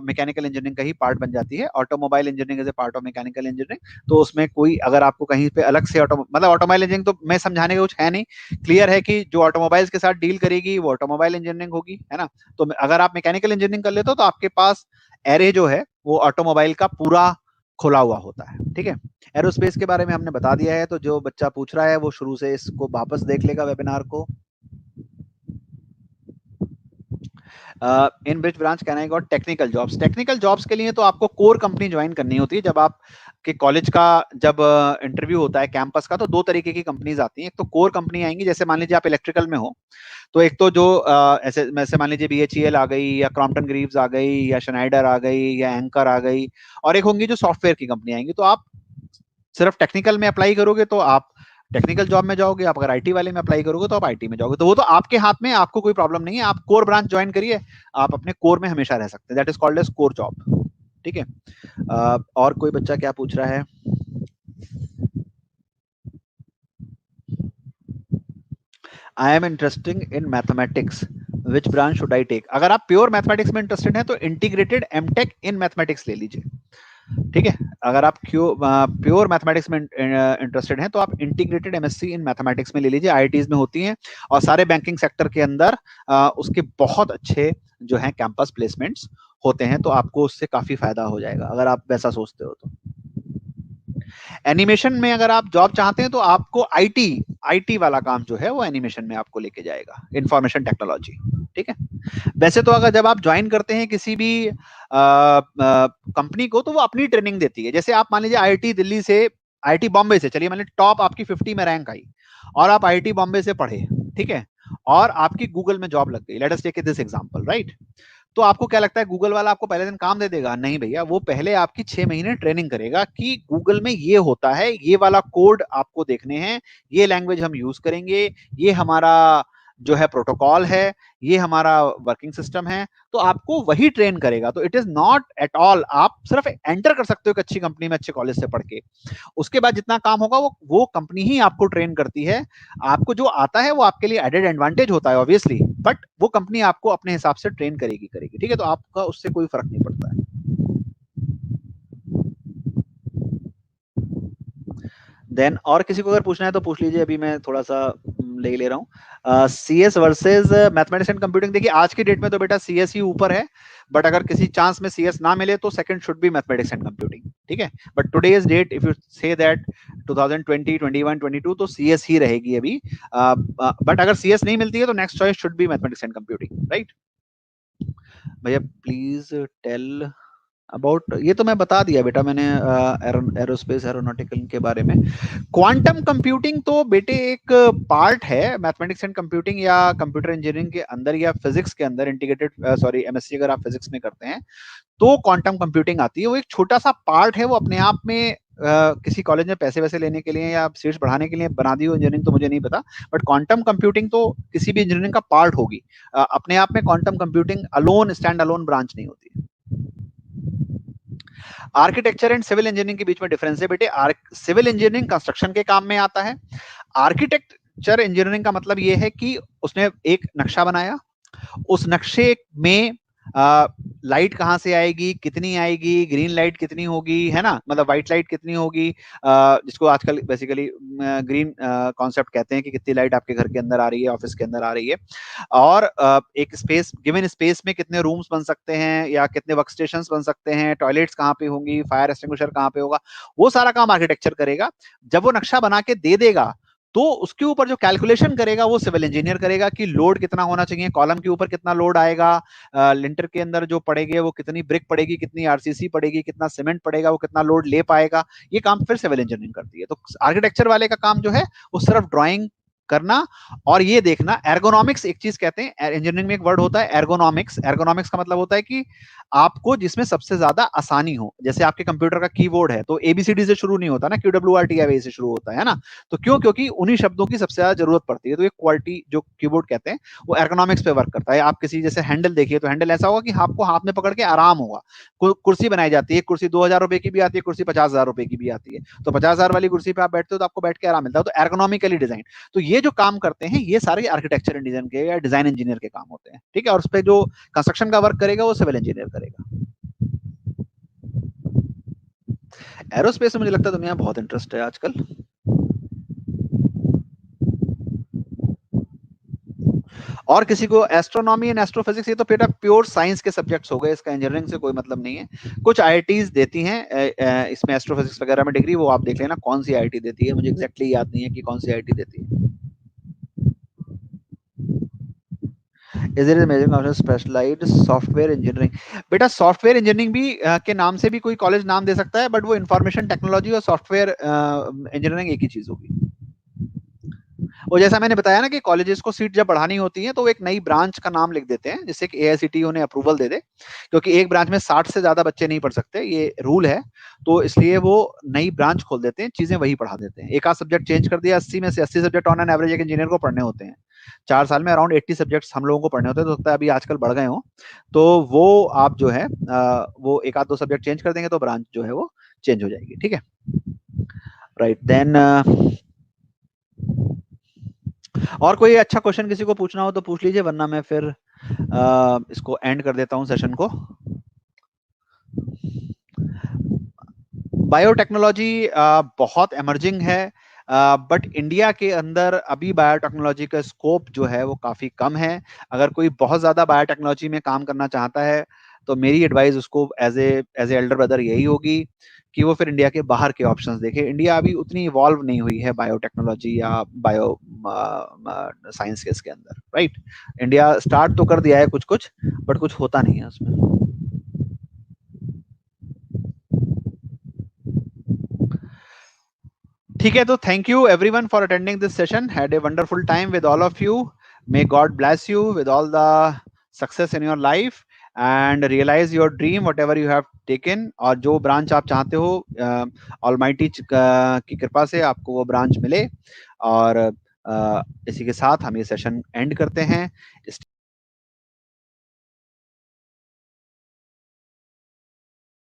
मैकेनिकल इंजीनियरिंग का ही पार्ट बन जाती है। Automobile engineering is a part of mechanical engineering. तो उसमें कोई अगर आपको कहीं पे अलग से मतलब ऑटोमोबाइल इंजीनियरिंग तो मैं समझाने का कुछ है नहीं, क्लियर है कि जो ऑटोमोबाइल्स के साथ डील करेगी वो ऑटोमोबाइल इंजीनियरिंग होगी, है ना। तो अगर आप मैकेनिकल इंजीनियरिंग कर लेते हो तो आपके पास एरे जो है वो ऑटोमोबाइल का पूरा खुला हुआ होता है। ठीक है, एरोस्पेस के बारे में हमने बता दिया है, तो जो बच्चा पूछ रहा है वो शुरू से इसको वापस देख लेगा वेबिनार को। In which branch can I got technical jobs. Technical jobs के लिए तो आपको कोर कंपनी ज्वाइन करनी होती है। जब आप के कॉलेज का जब इंटरव्यू होता है कैंपस का, तो दो तरीके की कंपनीज आती हैं। एक तो कोर कंपनी आएंगी, जैसे मान लीजिए आप इलेक्ट्रिकल में हो, तो एक तो जो ऐसे मान लीजिए बीएचईएल आ गई, या क्रॉम्पटन ग्रीव्स आ गई, या शनाइडर आ गई, या एंकर आ गई, और एक होंगी जो सॉफ्टवेयर की कंपनी आएंगी। तो आप सिर्फ टेक्निकल में अप्लाई करोगे तो आप टेक्निकल जॉब में जाओगे, आप अगर आईटी वाले में अप्लाई करोगे तो आप आईटी में जाओगे। तो वो तो आपके हाथ में, आपको कोई प्रॉब्लम नहीं है, आप कोर ब्रांच ज्वाइन करिए, आप अपने कोर में हमेशा रह सकते हैं। That is called as core job. ठीक है, और कोई बच्चा क्या पूछ रहा है? I am interesting in mathematics, which branch should I take. अगर आप प्योर मैथमेटिक्स में इंटरेस्टेड हैं तो इंटीग्रेटेड एमटेक इन मैथमेटिक्स ले लीजिए। ठीक है, अगर आप प्योर मैथमेटिक्स में इंटरेस्टेड हैं तो आप इंटीग्रेटेड एमएससी इन मैथमेटिक्स में ले लीजिए, आईआईटीज में होती हैं और सारे बैंकिंग सेक्टर के अंदर उसके बहुत अच्छे जो है कैंपस प्लेसमेंट्स होते हैं, तो आपको उससे काफी फायदा हो जाएगा अगर आप वैसा सोचते हो तो। एनिमेशन में अगर आप जॉब चाहते हैं तो आपको आईटी वाला काम जो है वो एनिमेशन में आपको लेके जाएगा, इंफॉर्मेशन टेक्नोलॉजी, ठीक है। वैसे तो अगर जब आप ज्वाइन करते हैं किसी भी कंपनी को तो वो अपनी ट्रेनिंग देती है। जैसे आप मान लीजिए आईआईटी दिल्ली से, आईआईटी बॉम्बे से, चलिए मान लीजिए टॉप आपकी 50 में रैंक आई और आप आईआईटी बॉम्बे से पढ़े, ठीक है, और आपकी गूगल में जॉब लग गई, let us take this example, right. तो आपको क्या लगता है गूगल वाला आपको पहले दिन काम दे देगा? नहीं भैया, वो पहले आपकी 6 महीने ट्रेनिंग करेगा कि गूगल में ये होता है, ये वाला कोड आपको देखने हैं, ये लैंग्वेज हम यूज करेंगे, ये हमारा जो है प्रोटोकॉल है, ये हमारा वर्किंग सिस्टम है, तो आपको वही ट्रेन करेगा। तो it is not at all आप सिर्फ एंटर कर सकते हो एक अच्छी कंपनी में अच्छे कॉलेज से पढ़ के, उसके बाद जितना काम होगा वो कंपनी ही आपको ट्रेन करती है। आपको जो आता है वो आपके लिए एडेड एडवांटेज होता है ऑब्वियसली, बट वो कंपनी आपको अपने हिसाब से ट्रेन करेगी, ठीक है। तो आपका उससे कोई फर्क नहीं पड़ता है। देन और किसी को अगर पूछना है तो पूछ लीजिए, अभी मैं थोड़ा सा ले रहा हूँ। CS versus mathematics and computing, देखिए आज की डेट में तो बेटा सीएस ही ऊपर है, बट अगर किसी चांस में सीएस ना मिले तो second should be mathematics and computing, ठीक है। But today's date if you say that 2020, 21, 22 तो सीएस ही रहेगी अभी, बट अगर सीएस नहीं मिलती है तो next choice should be mathematics and computing, right. भैया प्लीज टेल अबाउट, ये तो मैं बता दिया बेटा मैंने, एरोस्पेस एरोनॉटिकल के बारे में। क्वांटम कंप्यूटिंग तो बेटे एक पार्ट है मैथमेटिक्स एंड कंप्यूटिंग या कंप्यूटर इंजीनियरिंग के अंदर या फिजिक्स के अंदर, इंटीग्रेटेड सॉरी एमएससी अगर आप फिजिक्स में करते हैं तो क्वांटम कंप्यूटिंग आती है। वो एक छोटा सा पार्ट है, वो अपने आप में किसी कॉलेज में पैसे वैसे लेने के लिए या सीट्स बढ़ाने के लिए बना दी हो इंजीनियरिंग तो मुझे नहीं पता, बट क्वांटम कंप्यूटिंग तो किसी भी इंजीनियरिंग का पार्ट होगी। अपने आप में quantum computing alone stand alone branch नहीं होती है। आर्किटेक्चर एंड सिविल इंजीनियरिंग के बीच में डिफरेंस है बेटे। सिविल इंजीनियरिंग कंस्ट्रक्शन के काम में आता है, आर्किटेक्चर इंजीनियरिंग का मतलब यह है कि उसने एक नक्शा बनाया, उस नक्शे में लाइट कहाँ से आएगी, कितनी आएगी, ग्रीन लाइट कितनी होगी, है ना, मतलब व्हाइट लाइट कितनी होगी, जिसको आजकल बेसिकली ग्रीन कॉन्सेप्ट कहते हैं कि कितनी लाइट आपके घर के अंदर आ रही है, ऑफिस के अंदर आ रही है, और एक स्पेस, गिवन स्पेस में कितने रूम्स बन सकते हैं या कितने वर्क स्टेशंस बन सकते हैं, टॉयलेट्स कहाँ पे होंगी, फायर एक्सटिंग्विशर कहाँ पे होगा, वो सारा काम आर्किटेक्चर करेगा। जब वो नक्शा बना के दे देगा तो उसके ऊपर जो कैलकुलेशन करेगा वो सिविल इंजीनियर करेगा कि लोड कितना होना चाहिए, कॉलम के ऊपर कितना लोड आएगा, लिंटर के अंदर जो पड़ेगी वो कितनी ब्रिक पड़ेगी, कितनी आरसीसी पड़ेगी, कितना सीमेंट पड़ेगा, वो कितना लोड ले पाएगा, ये काम फिर सिविल इंजीनियरिंग करती है। तो आर्किटेक्चर वाले का काम जो है वो सिर्फ ड्राइंग करना और ये देखना। एर्गोनॉमिक्स एक चीज कहते हैं, इंजीनियरिंग में एक वर्ड होता है एर्गोनॉमिक्स। एर्गोनॉमिक्स का मतलब होता है कि आपको जिसमें सबसे ज्यादा आसानी हो। जैसे आपके कंप्यूटर का कीबोर्ड है तो एबीसीडी से शुरू नहीं होता ना, QWRTI से शुरू होता है ना, तो क्यों? क्योंकि उन्हीं शब्दों की सबसे ज्यादा जरूरत पड़ती है। तो ये क्वालिटी जो कीबोर्ड कहते हैं वो एर्गोनॉमिक्स पे वर्क करता है। आप किसी जैसे हैंडल देखिए तो हैंडल ऐसा होगा कि आपको हाथ में पकड़ के आराम होगा। कुर्सी बनाई जाती है, कुर्सी 2000 रुपए की भी आती है, कुर्सी 50,000 रुपए की भी आती है, तो 50,000 वाली कुर्सी पे आप बैठते हो तो आपको बैठ के आराम मिलता है, तो एर्गोनॉमिकली डिजाइन। तो ये जो काम करते हैं ये सारे आर्किटेक्चर डिजाइन के या डिजाइन इंजीनियर के काम होते हैं, ठीक है। और उस पर जो कंस्ट्रक्शन का वर्क करेगा वो सिविल इंजीनियर करेगा। एरोस्पेस में मुझे लगता है दुनिया बहुत इंटरेस्ट है आजकल। और किसी को एस्ट्रोनॉमी एंड एस्ट्रोफिजिक्स, ये तो बेटा प्योर साइंस के सब्जेक्ट्स हो गए, इसका इंजीनियरिंग से कोई मतलब नहीं है। कुछ आईआईटीज देती हैं इसमें एस्ट्रोफिजिक्स वगैरह में डिग्री, वो आप देख लेना कौन सी आईआईटी देती है, मुझे एग्जैक्टली याद नहीं है कि कौन सी आईआईटी देती है। Is it imaging specialized software engineering, बेटा सॉफ्टवेयर इंजीनियरिंग भी के नाम से भी कोई कॉलेज नाम दे सकता है, बट वो इंफॉर्मेशन टेक्नोलॉजी और सॉफ्टवेयर इंजीनियरिंग एक ही चीज होगी। और जैसा मैंने बताया ना कि कॉलेजेस को सीट जब बढ़ानी होती है तो वो एक नई ब्रांच का नाम लिख देते हैं जिससे कि एआईसीटीई उन्हें अप्रूवल दे दे, क्योंकि एक ब्रांच में 60 से ज्यादा बच्चे नहीं पढ़ सकते, ये रूल है। तो इसलिए वो नई ब्रांच खोल देते हैं, चीजें वही पढ़ा देते हैं। एक आध सब्जेक्ट चेंज कर दिया, 80 में से 80 सब्जेक्ट ऑन एन एवरेज एक इंजीनियर को पढ़ने होते हैं। 4 साल में अराउंड 80 सब्जेक्ट्स हम लोगों को पढ़ने होते हैं, तो लगता है अभी आजकल बढ़ गए हो, तो वो आप जो है वो एक आध दो सब्जेक्ट चेंज कर देंगे तो ब्रांच जो है वो चेंज हो जाएगी, ठीक है। राइट देन और कोई अच्छा क्वेश्चन किसी को पूछना हो तो पूछ लीजिए, वरना मैं फिर इसको एंड कर देता हूं सेशन को। बायोटेक्नोलॉजी बहुत एमर्जिंग है, बट इंडिया के अंदर अभी बायोटेक्नोलॉजी का स्कोप जो है वो काफी कम है। अगर कोई बहुत ज्यादा बायोटेक्नोलॉजी में काम करना चाहता है तो मेरी एडवाइस उसको एज ए एल्डर ब्रदर यही होगी कि वो फिर इंडिया के बाहर के ऑप्शंस देखे। इंडिया अभी उतनी इवॉल्व नहीं हुई है बायोटेक्नोलॉजी या बायो साइंस के इसके अंदर, राइट। इंडिया स्टार्ट तो कर दिया है कुछ कुछ, बट कुछ होता नहीं है उसमें। ठीक है, तो thank you everyone for attending this session. Had a wonderful time with all of you. May God bless you with all the success in your life and realise your dream whatever you have taken. और जो branch आप चाहते हो, almighty की कृपा से आपको वो ब्रांच मिले। और इसी के साथ हम ये सेशन एंड करते हैं।